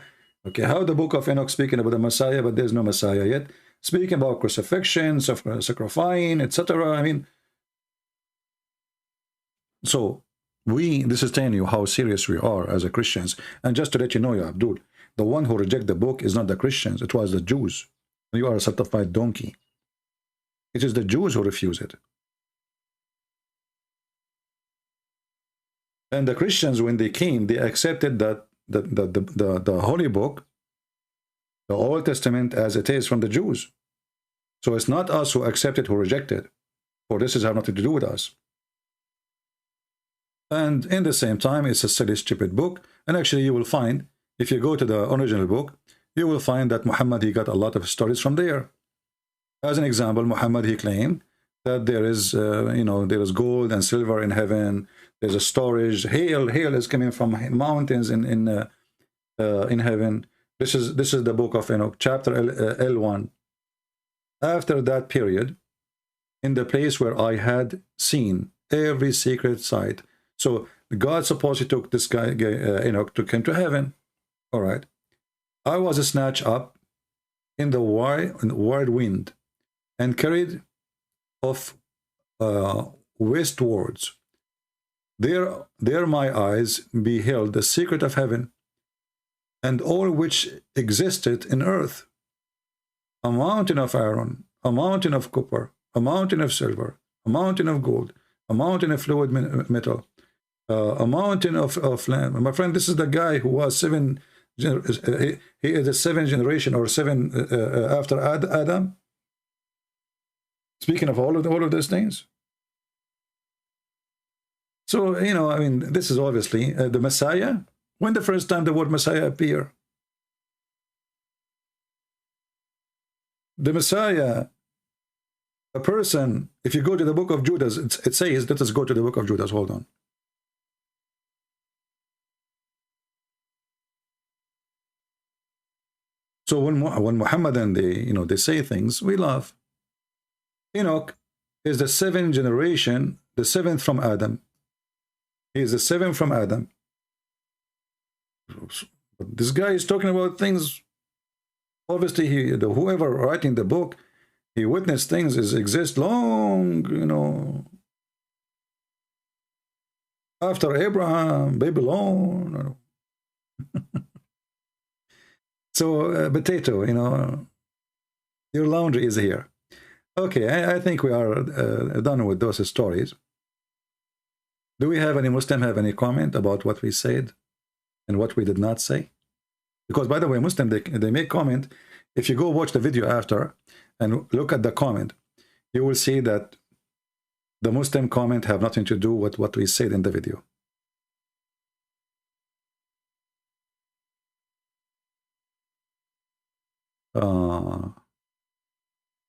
Okay, how the book of Enoch speaking about the Messiah, but there's no Messiah yet. Speaking about crucifixion, sacrificing, etc. I mean, so this is telling you how serious we are as a Christians. And just to let you know, ya Abdul, the one who reject the book is not the Christians, it was the Jews. You are a certified donkey. It is the Jews who refuse it. And the Christians, when they came, they accepted that the holy book, the Old Testament as it is, from the Jews. So it's not us who accept it, who reject it. For this has nothing to do with us. And in the same time, it's a silly, stupid book. And actually, you will find, if you go to the original book, you will find that Muhammad, he got a lot of stories from there. As an example, Muhammad, he claimed that there is, there is gold and silver in heaven. There's a storage. Hail is coming from mountains in heaven. This is the book of Enoch, chapter L1. After that period, in the place where I had seen every secret sight. So God supposedly took this guy, Enoch, took him to heaven. All right. I was snatched up in the wide wind and carried off westwards. There my eyes beheld the secret of heaven and all which existed in earth. A mountain of iron, a mountain of copper, a mountain of silver, a mountain of gold, a mountain of fluid metal, a mountain of land. My friend, this is the guy who was he is the seventh generation or seven after Adam. Speaking of all of those things. So, I mean, this is obviously the Messiah. When the first time the word Messiah appeared? The Messiah, a person, if you go to the book of Judas, it says, let us go to the book of Judas, hold on. So when Muhammad and they say things, we laugh. Enoch is the seventh generation, the seventh from Adam. He is the seventh from Adam. This guy is talking about things. Obviously, whoever writing the book, he witnessed things exist long, after Abraham, Babylon. So, potato, your laundry is here. Okay, I think we are done with those stories. Do we have any Muslim have any comment about what we said and what we did not say? Because, by the way, Muslim, they make comment. If you go watch the video after and look at the comment, you will see that the Muslim comment have nothing to do with what we said in the video.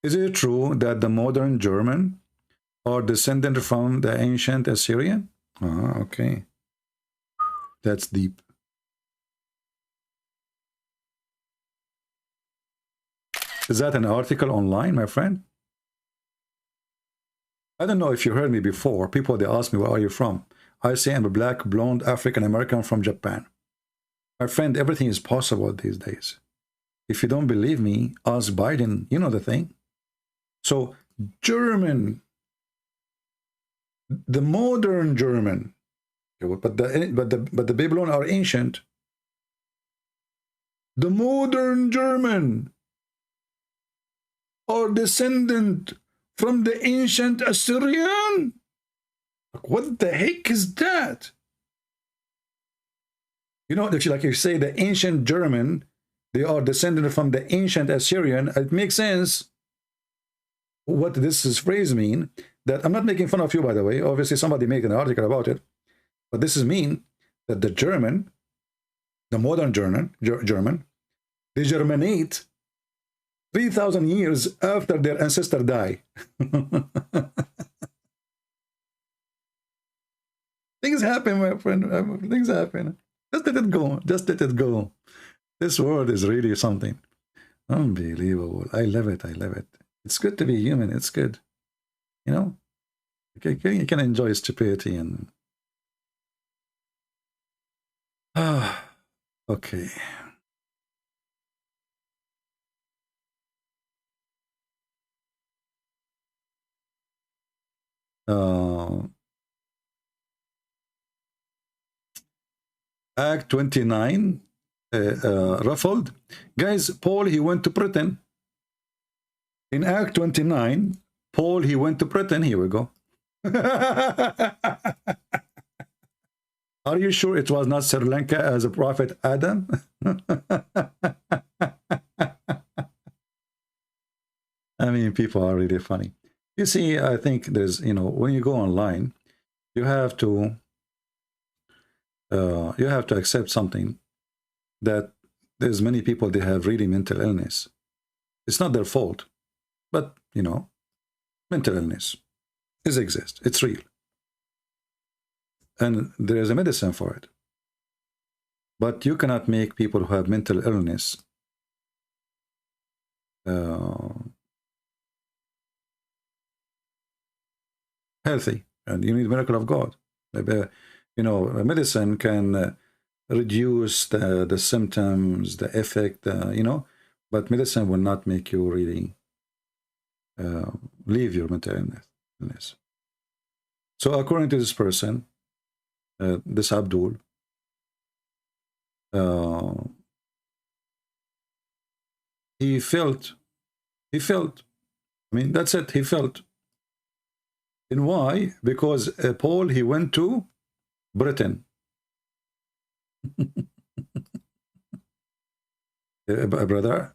Is it true that the modern German are descendant from the ancient Assyrian? Okay. That's deep. Is that an article online, my friend? I don't know if you heard me before. People, they ask me, where are you from? I say I'm a black, blonde, African-American from Japan. My friend, everything is possible these days. If you don't believe me, ask Biden. You know the thing. So, German, the modern German, but the Babylon are ancient. The modern German are descendant from the ancient Assyrian. What the heck is that? If you say the ancient German, they are descendant from the ancient Assyrian, it makes sense. What this phrase mean? That I'm not making fun of you, by the way. Obviously, somebody made an article about it. But this is mean that the German, the modern German, they germinate 3,000 years after their ancestor die. Things happen, my friend. Things happen. Just let it go. Just let it go. This world is really something unbelievable. I love it. I love it. It's good to be human. It's good. You can enjoy stupidity and... okay. Act 29 ruffled. Guys, Paul, he went to Britain. In Act 29, Paul, he went to Britain. Here we go. Are you sure it was not Sri Lanka as a prophet Adam? I mean, people are really funny. You see, I think there's, you know, when you go online, you have to accept something, that there's many people, they have really mental illness. It's not their fault, but, you know, mental illness exists. It's real. And there is a medicine for it. But you cannot make people who have mental illness healthy. And you need a miracle of God. You know, a medicine can reduce the symptoms, the effect, you know, but medicine will not make you really leave your mental illness. So according to this person, this Abdul, he felt, I mean, that's it, he felt. And why? Because Paul, he went to Britain. Brother,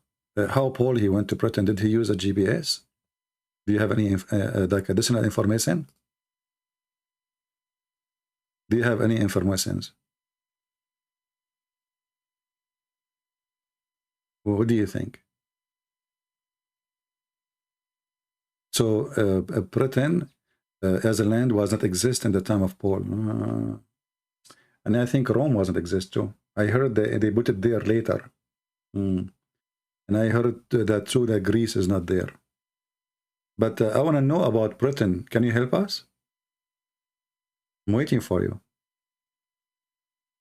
how Paul, he went to Britain? Did he use a GPS? Do you have any like additional information? Do you have any informations? What do you think? So Britain as a land was not exist in the time of Paul. And I think Rome wasn't exist too. I heard they put it there later. And I heard that too, that Greece is not there. But I want to know about Britain. Can you help us? I'm waiting for you,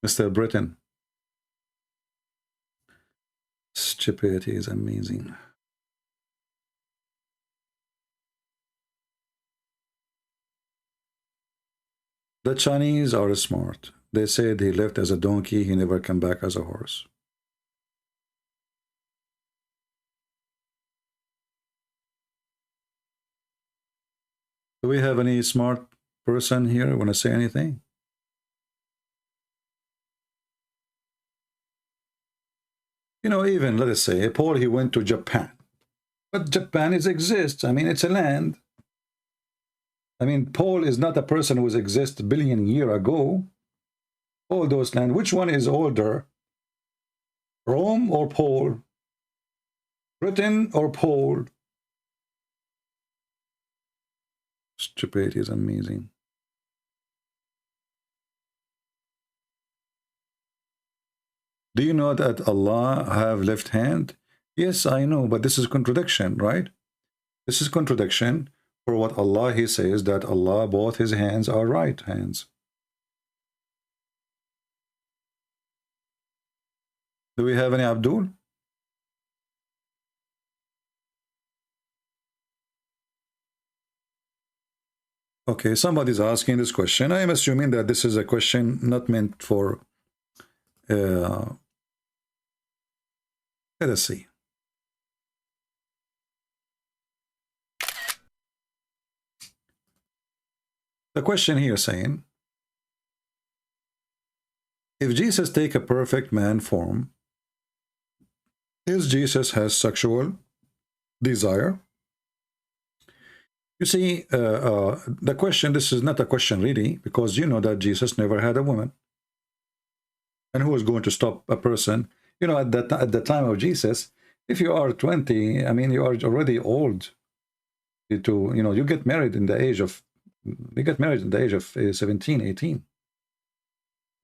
Mr. Britain. Stupidity is amazing. The Chinese are smart. They said he left as a donkey, he never came back as a horse. Do we have any smart person here want to say anything? You know, even, let us say, Paul, he went to Japan. But Japan exists. I mean, it's a land. I mean, Paul is not a person who exists a billion years ago. All those lands, which one is older? Rome or Paul? Britain or Paul? Stupidity is amazing. Do you know that Allah have left hand? Yes, I know, but this is contradiction, right? This is contradiction for what Allah, he says that Allah, both his hands are right hands. Do we have any Abdul? Okay, somebody's asking this question. I am assuming that this is a question not meant for let us see. The question here saying, if Jesus take a perfect man form, is Jesus has sexual desire? You see, the question, this is not a question really, because you know that Jesus never had a woman. And who is going to stop a person? You know, at the time of Jesus, if you are 20, I mean, you are already old. You know, you get married in the age of, 17, 18. You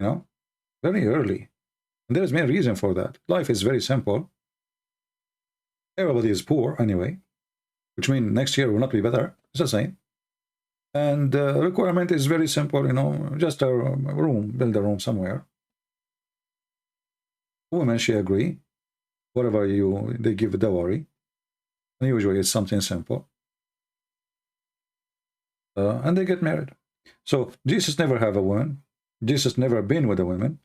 know, very early. And there's many reason for that. Life is very simple. Everybody is poor anyway, which means next year will not be better. It's the same. And the requirement is very simple, you know, just a room, build a room somewhere. Women, she agree. Whatever they give a dowry. And usually it's something simple. And they get married. So Jesus never have a woman. Jesus never been with a woman.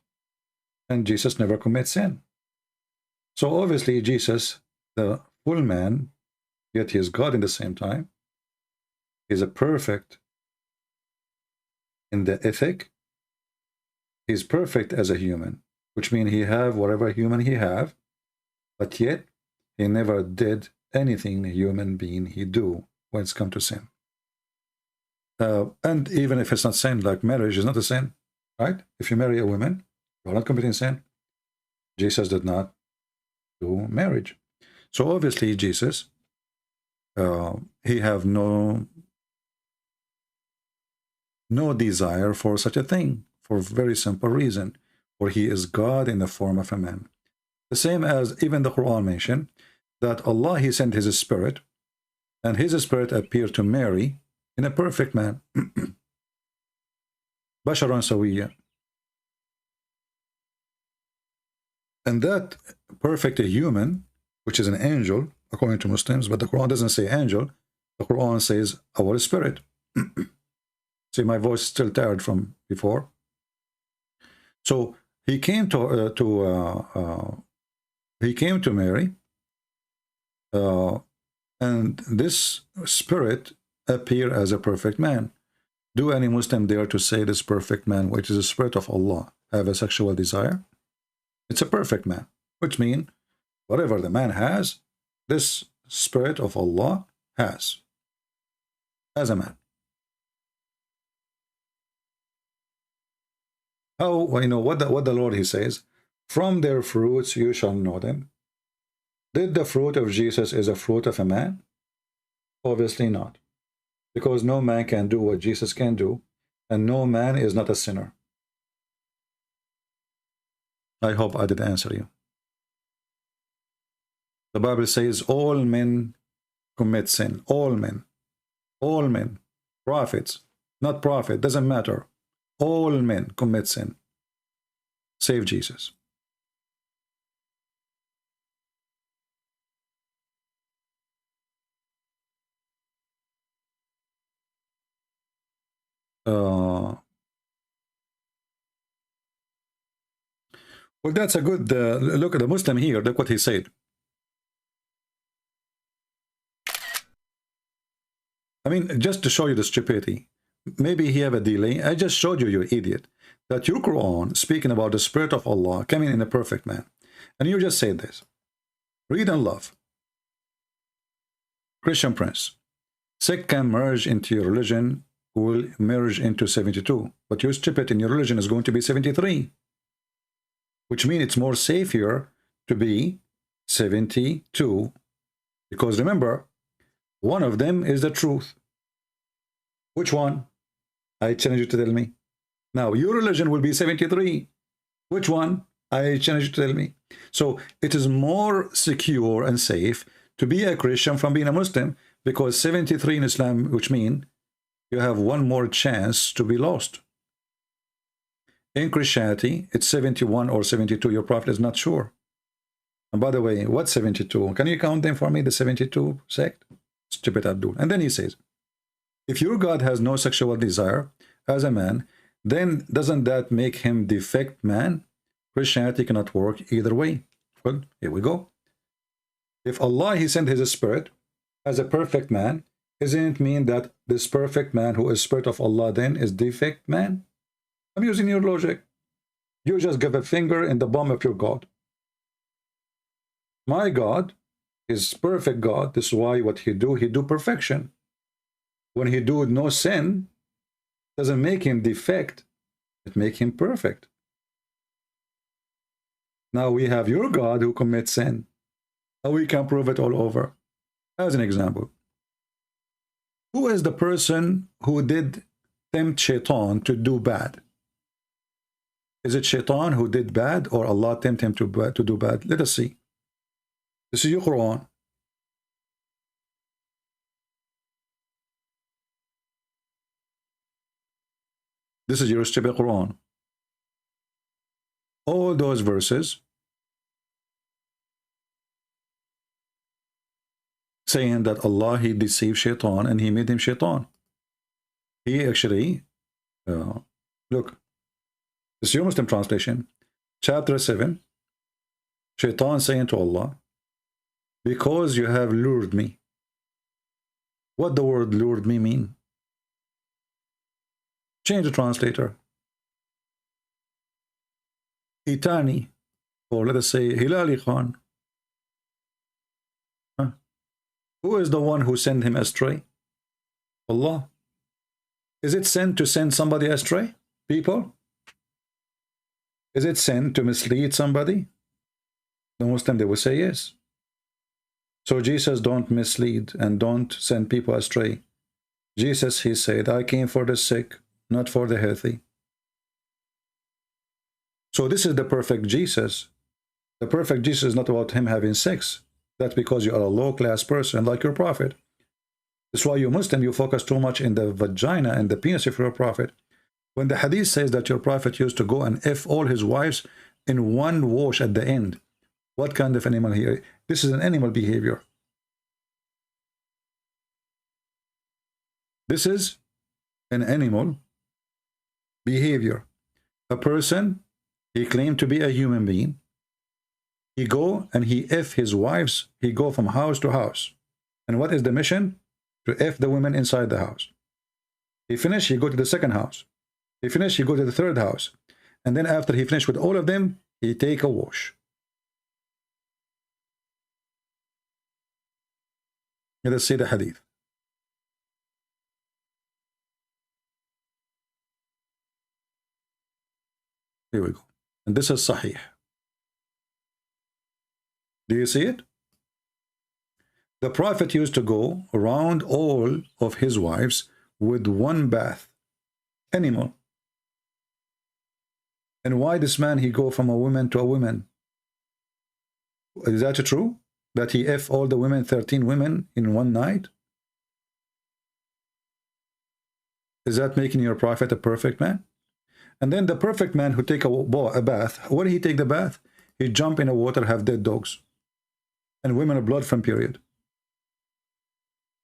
And Jesus never commits sin. So obviously Jesus, the full man, yet he is God in the same time, is a perfect in the ethic. He's perfect as a human, which means he have whatever human he have, but yet he never did anything a human being he do when it's come to sin. And even if it's not sin, like marriage is not a sin, right? If you marry a woman, you're not committing sin. Jesus did not do marriage. So obviously Jesus, he have no desire for such a thing, for a very simple reason, for he is God in the form of a man. The same as even the Quran mentioned that Allah, he sent his spirit, and his spirit appeared to Mary in a perfect man. Basharan Sawiya. And that perfect human, which is an angel, according to Muslims, but the Quran doesn't say angel, the Quran says our spirit. See, my voice is still tired from before. So he came to Mary, and this spirit appeared as a perfect man. Do any Muslim dare to say this perfect man, which is the spirit of Allah, have a sexual desire? It's a perfect man, which means whatever the man has, this spirit of Allah has as a man. How, well, you know what the Lord, he says, from their fruits you shall know them. Did the fruit of Jesus is a fruit of a man? Obviously not, because no man can do what Jesus can do, and no man is not a sinner. I hope I did answer you. The Bible says all men commit sin. All men. All men. Prophets, not prophet, doesn't matter. All men commit sin, save Jesus. Well, that's a good look at the Muslim here. Look what he said. I mean, just to show you the stupidity. Maybe he have a delay. I just showed you, you idiot, that your Quran speaking about the spirit of Allah coming in a perfect man. And you just said this. Read and love. Christian Prince. Sect can merge into your religion, will merge into 72. But your stupid in your religion is going to be 73. Which means it's more safer to be 72. Because remember, one of them is the truth. Which one? I challenge you to tell me. Now, your religion will be 73. Which one? I challenge you to tell me. So, it is more secure and safe to be a Christian from being a Muslim, because 73 in Islam, which means you have one more chance to be lost. In Christianity, it's 71 or 72. Your prophet is not sure. And by the way, what's 72? Can you count them for me, the 72 sect? Stupid Abdul. And then he says, if your God has no sexual desire as a man, then doesn't that make him defect man? Christianity cannot work either way. Well, here we go. If Allah, he sent his spirit as a perfect man, doesn't it mean that this perfect man who is spirit of Allah then is defect man? I'm using your logic. You just give a finger in the bum of your God. My God is perfect God. This is why what he do perfection. When he do no sin, doesn't make him defect, it make him perfect. Now we have your God who commits sin. Now we can prove it all over. As an example, who is the person who did tempt Shaitan to do bad? Is it Shaitan who did bad, or Allah tempt him to do bad? Let us see. This is your Quran. This is your stupid Quran. All those verses saying that Allah, he deceived Shaitan and he made him Shaitan. He actually, look, this is your Muslim translation, chapter 7, Shaitan saying to Allah, because you have lured me. What the word lured me mean? Change the translator. Itani, or let us say Hilali Khan. Who is the one who sent him astray? Allah. Is it sin to send somebody astray? People? Is it sin to mislead somebody? The Muslim, they will say yes. So Jesus don't mislead and don't send people astray. Jesus, he said, I came for the sick, not for the healthy. So this is the perfect Jesus. The perfect Jesus is not about him having sex. That's because you are a low-class person like your prophet. That's why you Muslim, you focus too much in the vagina and the penis of your prophet. When the hadith says that your prophet used to go and F all his wives in one wash at the end, what kind of animal here? This is an animal behavior. This is an animal behavior. A person, he claimed to be a human being. He go and he F his wives. He go from house to house. And what is the mission? To F the women inside the house. He finish, he go to the second house. He finish, he go to the third house. And then after he finish with all of them, he take a wash. Let us see the hadith. Here we go. And this is Sahih. Do you see it? The Prophet used to go around all of his wives with one bath. Animal. And why this man, he go from a woman to a woman? Is that true? That he F all the women, 13 women in one night? Is that making your Prophet a perfect man? And then the perfect man who take a bath, when he take the bath, he jump in the water, have dead dogs. And women of blood from period.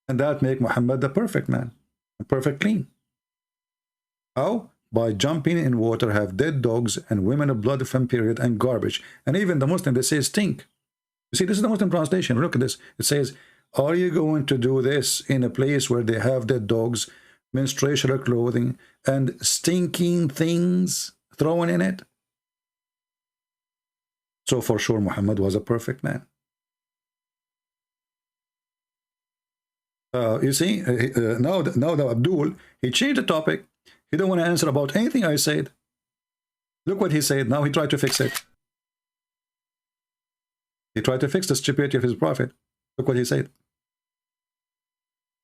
And that make Muhammad the perfect man. A perfect clean. How? By jumping in water, have dead dogs and women of blood from period and garbage. And even the Muslim, they say stink. You see, this is the Muslim translation. Look at this. It says, are you going to do this in a place where they have dead dogs, menstruational clothing, and stinking things thrown in it? So for sure, Muhammad was a perfect man. You see, now the Abdul, he changed the topic. He don't want to answer about anything I said. Look what he said. Now he tried to fix it. He tried to fix the stupidity of his prophet. Look what he said.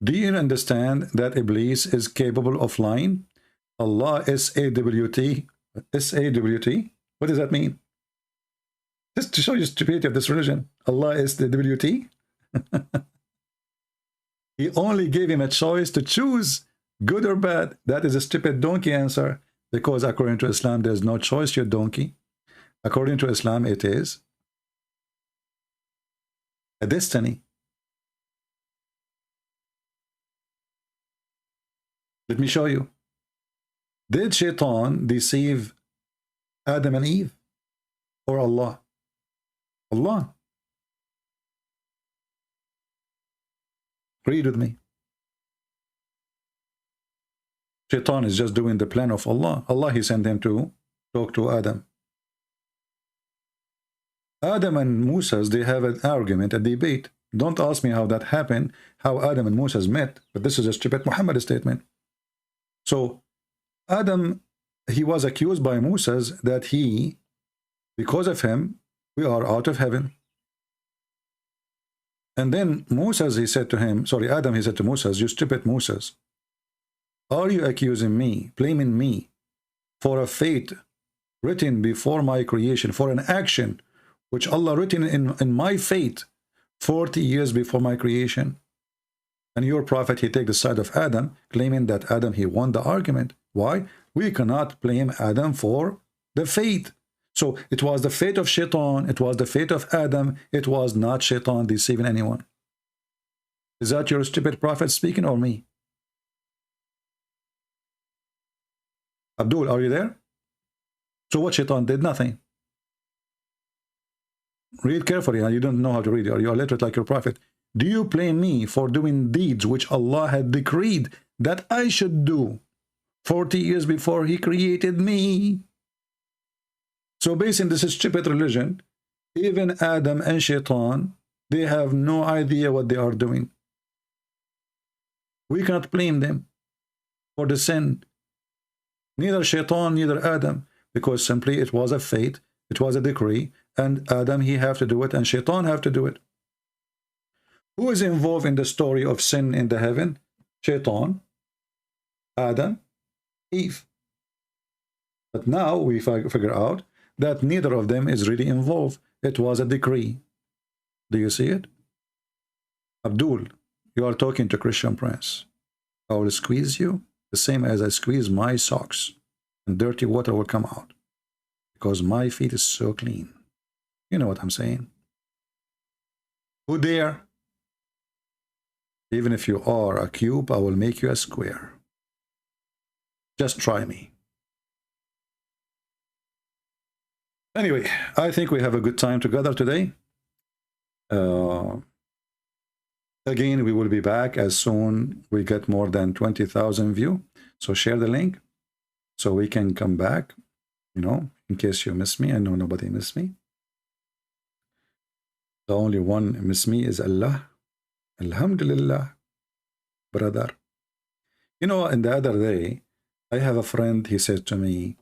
Do you understand that Iblis is capable of lying? Allah S-A-W-T. S-A-W-T? What does that mean? Just to show you the stupidity of this religion. Allah S-A-W-T? He only gave him a choice to choose good or bad. That is a stupid donkey answer, because according to Islam, there's no choice, you donkey. According to Islam, it is a destiny. Let me show you. Did Shaitan deceive Adam and Eve or Allah? Allah. Read with me. Shaitan is just doing the plan of Allah. Allah, he sent him to talk to Adam. Adam and Moses, they have an argument, a debate. Don't ask me how that happened, how Adam and Moses met, but this is a stupid Muhammad statement. So Adam, he was accused by Moses that he, because of him, we are out of heaven. And then Moses, he said to him, sorry, Adam, he said to Moses, you stupid Moses, are you accusing me, blaming me for a fate written before my creation, for an action which Allah written in my fate 40 years before my creation? And your prophet, he take the side of Adam, claiming that Adam, he won the argument. Why? We cannot blame Adam for the fate. So it was the fate of Shaitan, it was the fate of Adam, it was not Shaitan deceiving anyone. Is that your stupid prophet speaking or me? Abdul, are you there? So what Shaitan did? Nothing. Read carefully. You don't know how to read. Are you illiterate like your prophet? Do you blame me for doing deeds which Allah had decreed that I should do 40 years before he created me? So based on this stupid religion, even Adam and Shaitan, they have no idea what they are doing. We cannot blame them for the sin. Neither Shaitan, neither Adam, because simply it was a fate, it was a decree, and Adam, he have to do it, and Shaitan have to do it. Who is involved in the story of sin in the heaven? Shaitan, Adam, Eve. But now we figure out that neither of them is really involved. It was a decree. Do you see it? Abdul, you are talking to Christian Prince. I will squeeze you the same as I squeeze my socks, and dirty water will come out because my feet is so clean. You know what I'm saying? Who dare? Even if you are a cube, I will make you a square. Just try me. Anyway, I think we have a good time together today. Again, we will be back as soon we get more than 20,000 views. So share the link so we can come back, you know, in case you miss me. I know nobody miss me. The only one miss me is Allah. Alhamdulillah, brother. You know, and the other day, I have a friend, he said to me,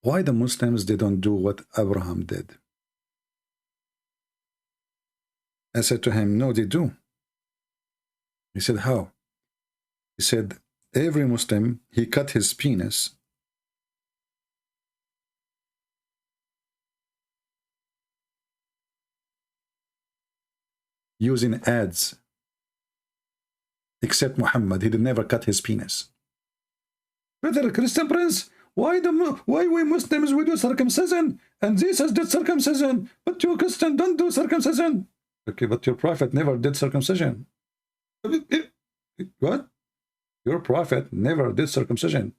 why the Muslims, they don't do what Abraham did? I said to him, no, they do. He said, how? He said, every Muslim, he cut his penis using ads, except Muhammad. He did never cut his penis. Brother Christian Prince, why we Muslims, we do circumcision, and Jesus did circumcision, but you Christian don't do circumcision? Okay, but your prophet never did circumcision. What? Your prophet never did circumcision.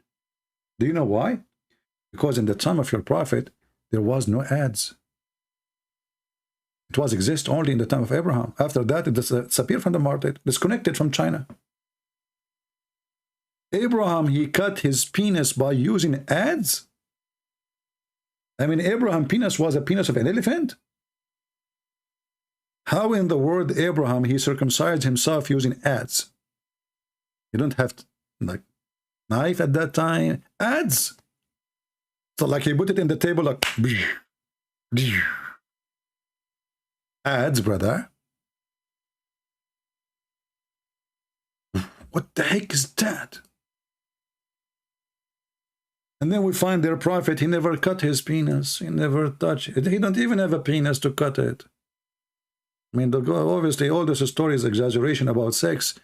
Do you know why? Because in the time of your prophet, there was no ads. It was exist only in the time of Abraham. After that, it disappeared from the market, disconnected from China. Abraham, he cut his penis by using ads. I mean, Abraham's penis was a penis of an elephant. How in the world Abraham, he circumcised himself using ads? You don't have to, like, knife at that time. Ads. So like he put it in the table like ads, brother. What the heck is that? And then we find their prophet, he never cut his penis. He never touched it. He don't even have a penis to cut it. I mean, obviously, all this story is exaggeration about sex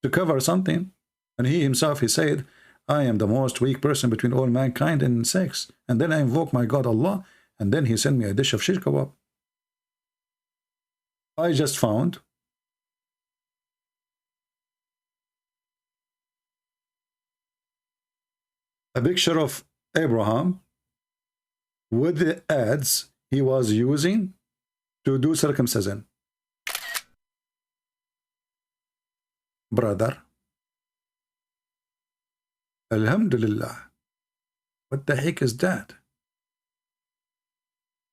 to cover something. And he himself, he said, I am the most weak person between all mankind in sex. And then I invoke my God Allah, and then he sent me a dish of shish kebab. I just found a picture of Abraham with the ads he was using to do circumcision. Brother, Alhamdulillah, what the heck is that?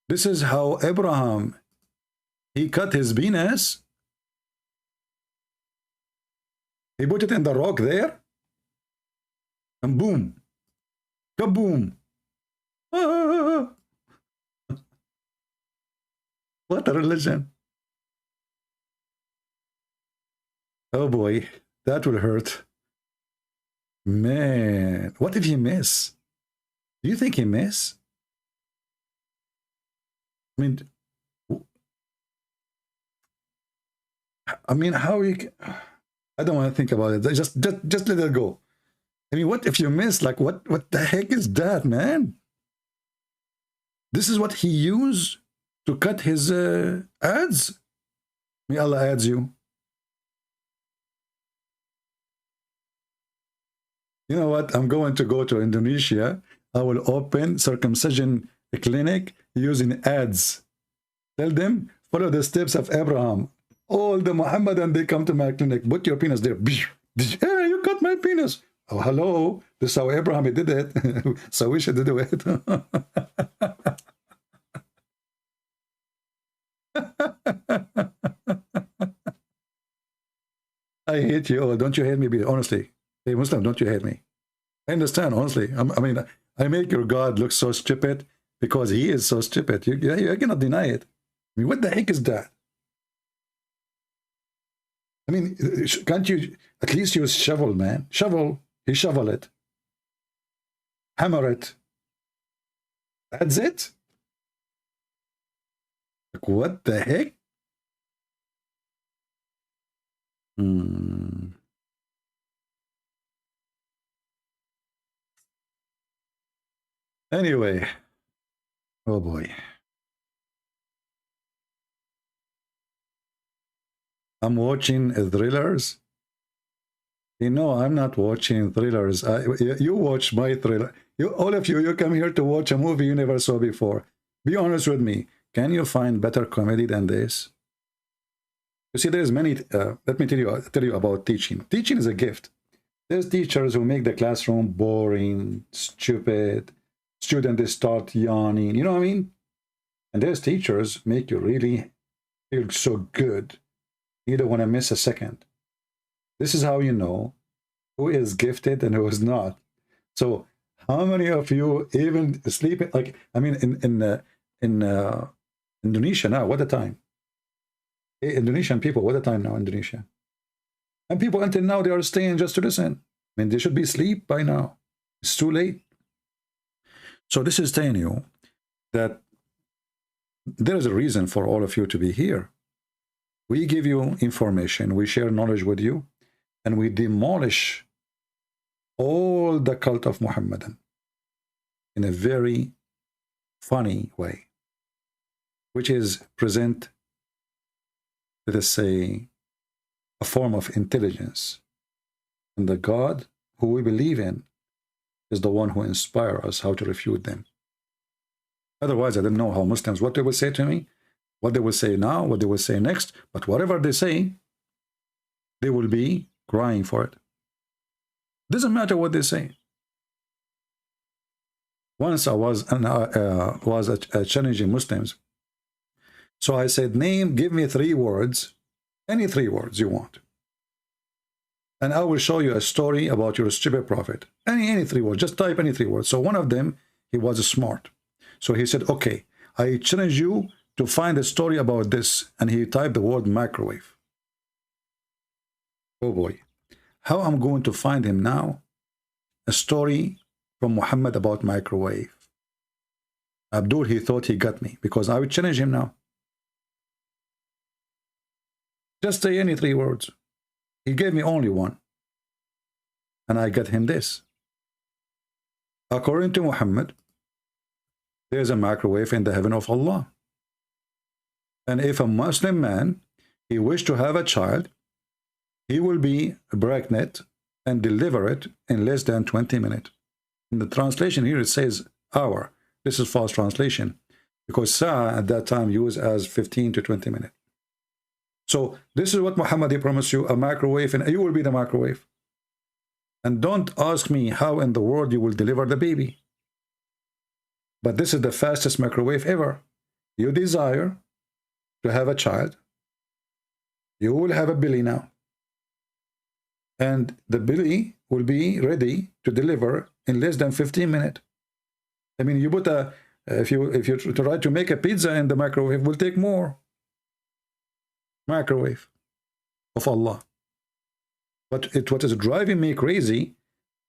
This is how Abraham, he cut his penis. He put it in the rock there, and boom, kaboom. Ah. What a religion. Oh boy, that will hurt. Man, what did he miss? Do you think he missed? I mean, how he... I don't want to think about it. Just let it go. I mean, what if you miss? Like, what the heck is that, man? This is what he used to cut his ads? May Allah ads you. You know what? I'm going to go to Indonesia. I will open circumcision clinic using ads. Tell them, follow the steps of Abraham. All the Muhammadan, they come to my clinic. Put your penis there. Hey, you cut my penis. Oh, hello. This is how Abraham did it. So we should do it. I hate you all. Don't you hate me? Honestly. Hey, Muslim, don't you hate me? I understand, honestly. I mean, I make your God look so stupid because he is so stupid. You cannot deny it. I mean, what the heck is that? I mean, can't you at least use shovel, man? Shovel, he shovel it. Hammer it. That's it? Like, what the heck? Anyway, oh boy. I'm watching thrillers. You know, I'm not watching thrillers. You watch my thriller. All of you, you come here to watch a movie you never saw before. Be honest with me. Can you find better comedy than this? You see, there's many. Let me tell you about teaching. Teaching is a gift. There's teachers who make the classroom boring, stupid. Students start yawning. You know what I mean? And there's teachers make you really feel so good. You don't want to miss a second. This is how you know who is gifted and who is not. So, how many of you even sleeping? Like, I mean, in Indonesia now, what a time! Hey, Indonesian people, what a time now, Indonesia. And people until now they are staying just to listen. I mean, they should be asleep by now. It's too late. So this is telling you that there is a reason for all of you to be here. We give you information, we share knowledge with you, and we demolish all the cult of Muhammadan in a very funny way, which is present, let us say, a form of intelligence. And the God who we believe in is the one who inspires us how to refute them. Otherwise, I don't know how Muslims, what they will say to me, what they will say now, what they will say next, but whatever they say, they will be crying for it. Doesn't matter what they say. Once I was challenging Muslims. So I said, give me 3 words, any 3 words you want. And I will show you a story about your stupid prophet. Any 3 words, just type any 3 words. So one of them, he was smart. So he said, okay, I challenge you to find a story about this. And he typed the word microwave. Oh boy. How I'm going to find him now? A story from Muhammad about microwave. Abdul, he thought he got me because I would challenge him now. Just say any 3 words. He gave me only one. And I got him this. According to Muhammad, there's a microwave in the heaven of Allah. And if a Muslim man, he wished to have a child, he will be pregnant and deliver it in less than 20 minutes. In the translation here, it says hour. This is false translation because sa'a at that time used as 15 to 20 minutes. So this is what Muhammad promised you, a microwave, and you will be the microwave. And don't ask me how in the world you will deliver the baby. But this is the fastest microwave ever. You desire to have a child. You will have a belly now. And the belly will be ready to deliver in less than 15 minutes. I mean, you put if you try to make a pizza in the microwave, it will take more. Microwave of Allah. But what is driving me crazy,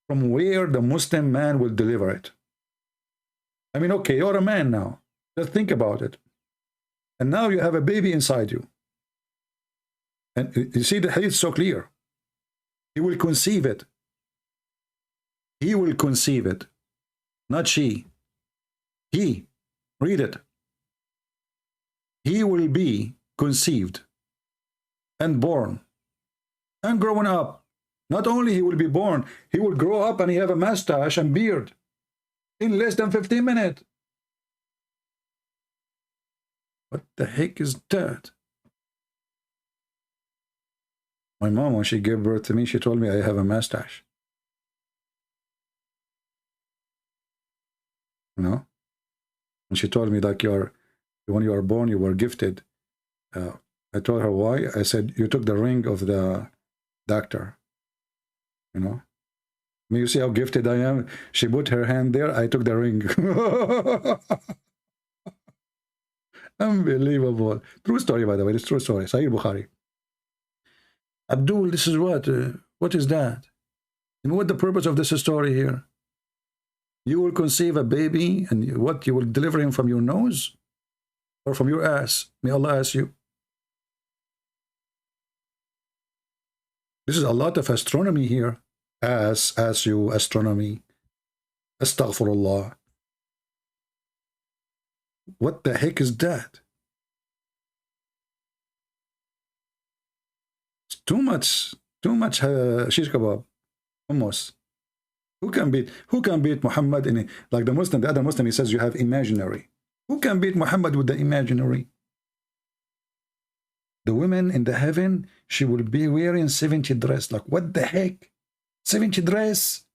from where the Muslim man will deliver it. I mean, okay, you're a man now. Just think about it. And now you have a baby inside you. And you see the hadith so clear. He will conceive it. He will conceive it. Not she. He. Read it. He will be conceived and born and growing up. Not only he will be born, he will grow up and he have a mustache and beard in less than 15 minutes. What the heck is that? My mom, when she gave birth to me, she told me I have a mustache. You know? And she told me, like, when you are born, you were gifted. I told her why. I said, you took the ring of the doctor. You know? mean, you see how gifted I am? She put her hand there, I took the ring. Unbelievable. True story, by the way. It's true story. Sahih Bukhari. Abdul, this is what? What is that? I mean, what the purpose of this story here? You will conceive a baby, and what? You will deliver him from your nose? Or from your ass? May Allah ask you. This is a lot of astronomy here. Ask you, astronomy. Astaghfirullah. What the heck is that? It's too much shish kebab. Almost. Who can beat Muhammad in it? Like the Muslim, the other Muslim, he says you have imaginary. Who can beat Muhammad with the imaginary? The women in the heaven, she will be wearing 70 dress. Like, what the heck? 70 dress?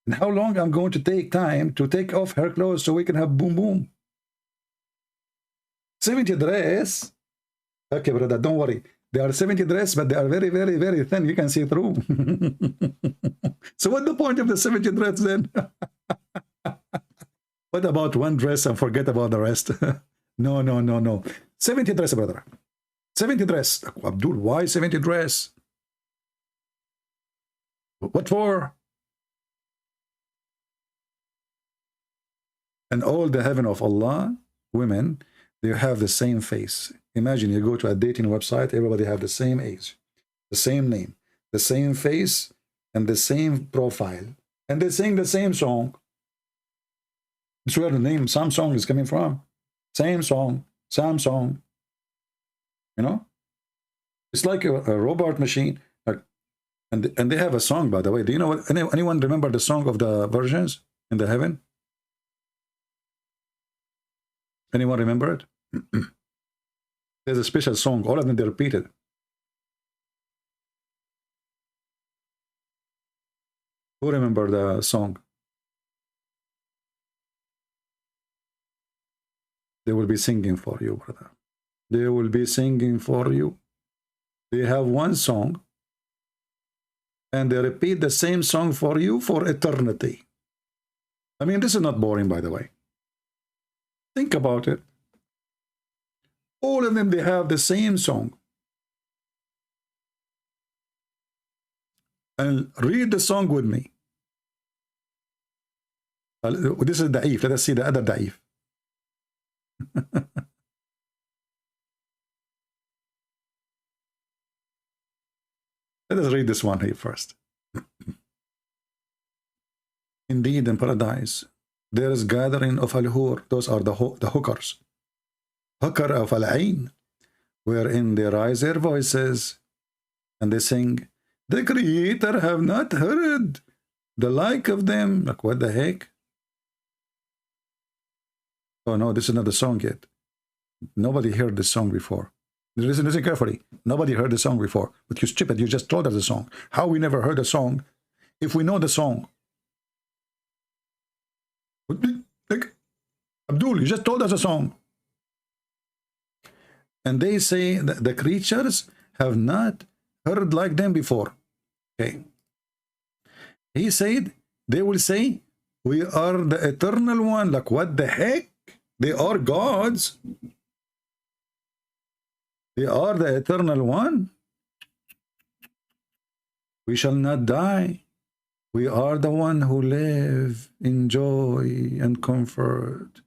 And how long I'm going to take time to take off her clothes so we can have boom boom? 70 dress? Okay, brother, don't worry. They are 70 dress, but they are very, very, very thin. You can see through. So what's the point of the 70 dress then? What about one dress and forget about the rest? No, no, no, no. 70 dress, brother. 70 dress. Abdul, why 70 dress? What for? And all the heaven of Allah, women, they have the same face. Imagine you go to a dating website, everybody have the same age, the same name, the same face, and the same profile. And they sing the same song. That's where the name Samsung is coming from. Same song, Samsung. You know? It's like a robot machine. And they have a song, by the way. Do you know what? Anyone remember the song of the virgins in the heaven? Anyone remember it? There's a special song. All of them, they repeated. Who remember the song? They will be singing for you, brother. They will be singing for you. They have one song, and they repeat the same song for you for eternity. I mean, this is not boring, by the way. Think about it. All of them, they have the same song. And read the song with me. This is da'if. Let us see the other da'if. Let us read this one here first. Indeed, in paradise, there is gathering of al-hur. Those are the hookers. Hooker of al-ain, wherein they raise their voices and they sing, the Creator have not heard the like of them. Like, what the heck? Oh no, this is not the song yet. Nobody heard this song before. Listen carefully. Nobody heard the song before. But you stupid, you just told us the song. How we never heard the song if we know the song? Like, Abdul, you just told us a song. And they say that the creatures have not heard like them before. Okay. He said, they will say, we are the eternal one. Like, what the heck? They are gods. They are the eternal one. We shall not die. We are the one who live in joy and comfort.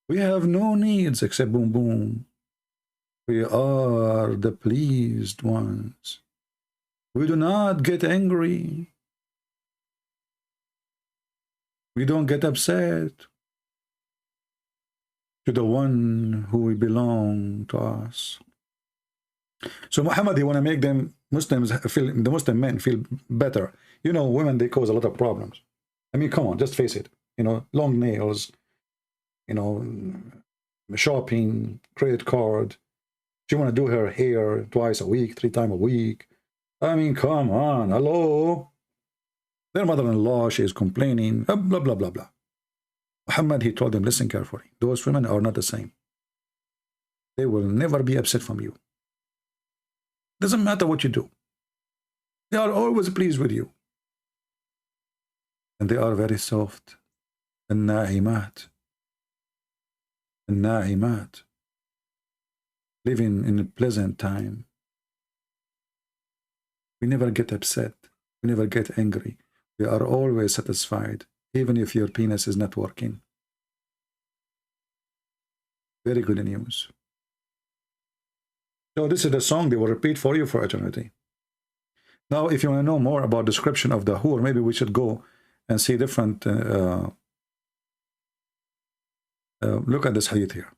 We have no needs except boom boom. We are the pleased ones. We do not get angry. We don't get upset to the one who belong to us. So Muhammad, you want to make them Muslims feel, the Muslim men feel better. You know, women, they cause a lot of problems. I mean, come on, just face it. You know, long nails, you know, shopping, credit card. She want to do her hair twice a week, 3 times a week. I mean, come on, hello. Their mother-in-law, she is complaining, blah, blah, blah, blah. Muhammad, he told them, listen carefully. Those women are not the same. They will never be upset from you. Doesn't matter what you do. They are always pleased with you. and they are very soft. الناعمات, الناعمات, living in a pleasant time. We never get upset. We never get angry. We are always satisfied, even if your penis is not working. Very good news. So this is the song they will repeat for you for eternity. Now, if you want to know more about description of the hur, maybe we should go and see different. Look at this hadith here.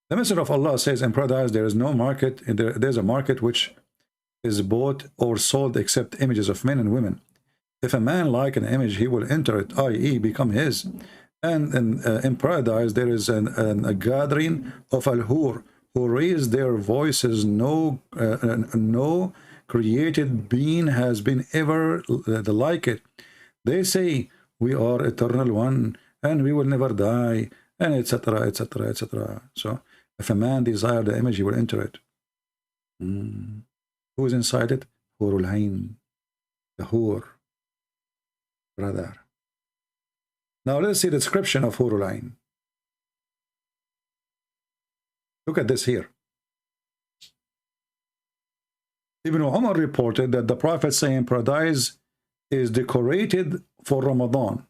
The Messenger of Allah says, in paradise there is no market. There's a market which is bought or sold except images of men and women. If a man like an image, he will enter it, i.e. become his. And in paradise there is a gathering of al-hur who raise their voices. No created being has been ever like it. They say, we are eternal one and we will never die, and etc., etc., etc. So if a man desire the image, he will enter it. Who is inside it? Hurul Ain, the hur, brother. Now let's see the description of Hurul Ain. Look at this here. Ibn Umar reported that the Prophet saying paradise is decorated for Ramadan.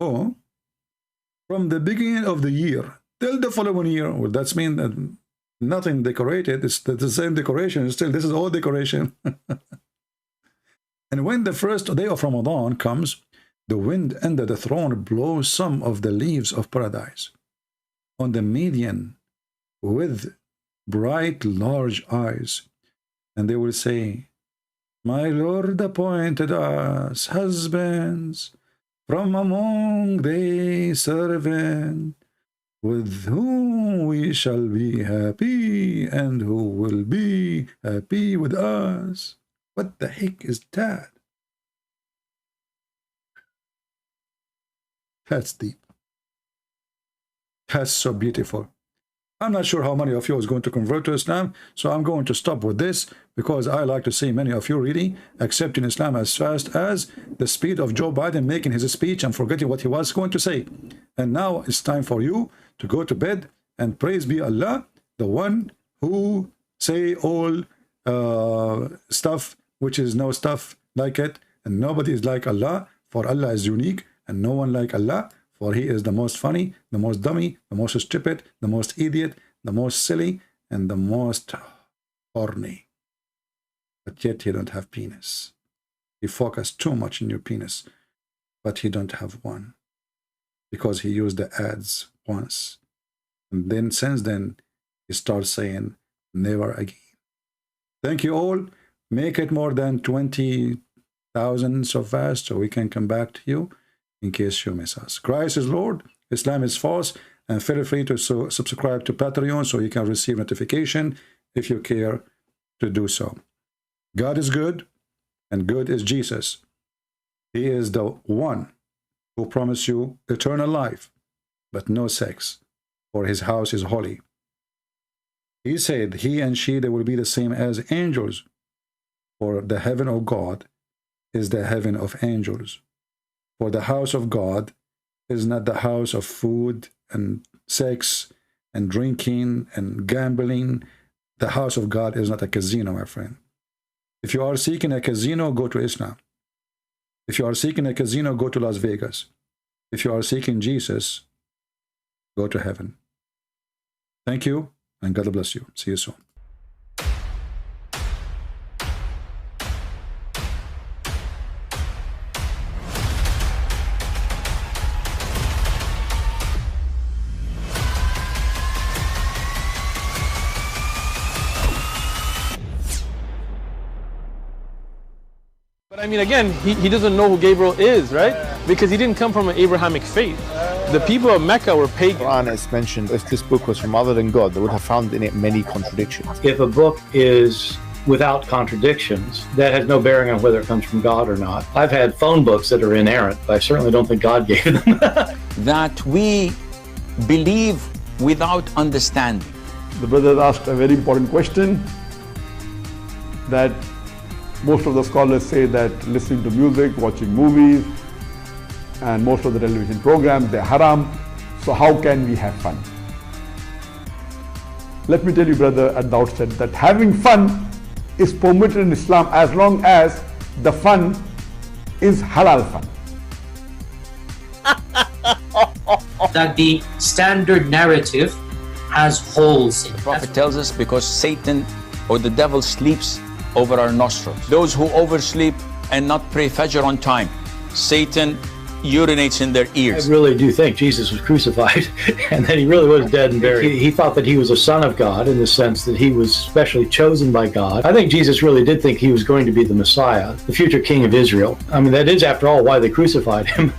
Oh, from the beginning of the year till the following year. Well, that's mean that nothing decorated. It's the same decoration. Still, this is all decoration. And when the first day of Ramadan comes, the wind under the throne blows some of the leaves of paradise on the median with bright large eyes, and they will say, my Lord appointed us husbands from among the servants, with whom we shall be happy and who will be happy with us. What the heck is that? That's deep. That's so beautiful. I'm not sure how many of you is going to convert to Islam, so I'm going to stop with this, because I like to see many of you really accepting Islam as fast as the speed of Joe Biden making his speech and forgetting what he was going to say. And now it's time for you to go to bed, and praise be Allah, the one who say all stuff which is no stuff like it, and nobody is like Allah, for Allah is unique, and no one like Allah, for he is the most funny, the most dummy, the most stupid, the most idiot, the most silly, and the most horny. But yet he don't have penis. He focus too much in your penis, but he don't have one, because he used the ads once. And then since then, he starts saying, never again. Thank you all. Make it more than 20,000 so fast, so we can come back to you in case you miss us. Christ is Lord, Islam is false, and feel free to subscribe to Patreon so you can receive notification if you care to do so. God is good, and good is Jesus. He is the one who promised you eternal life, but no sex, for his house is holy. He said he and she, they will be the same as angels, for the heaven of God is the heaven of angels. For the house of God is not the house of food and sex and drinking and gambling. The house of God is not a casino, my friend. If you are seeking a casino, go to Islam. If you are seeking a casino, go to Las Vegas. If you are seeking Jesus, go to heaven. Thank you, and God bless you. See you soon. But I mean, again, he doesn't know who Gabriel is, right? Because he didn't come from an Abrahamic faith. The people of Mecca were pagan. Quran is mentioned, if this book was from other than God, they would have found in it many contradictions. If a book is without contradictions, that has no bearing on whether it comes from God or not. I've had phone books that are inerrant, but I certainly don't think God gave them. That we believe without understanding. The brother asked a very important question, that most of the scholars say that listening to music, watching movies, and most of the television programs, they're haram. So how can we have fun? Let me tell you, brother, at the outset that having fun is permitted in Islam as long as the fun is halal fun. That the standard narrative has holes in it. The Prophet tells us because Satan or the devil sleeps over our nostrils. Those who oversleep and not pray Fajr on time, Satan urinates in their ears. I really do think Jesus was crucified and that he really was dead and buried. He thought that he was a son of God in the sense that he was specially chosen by God. I think Jesus really did think he was going to be the Messiah, the future king of Israel. I mean, that is, after all, why they crucified him.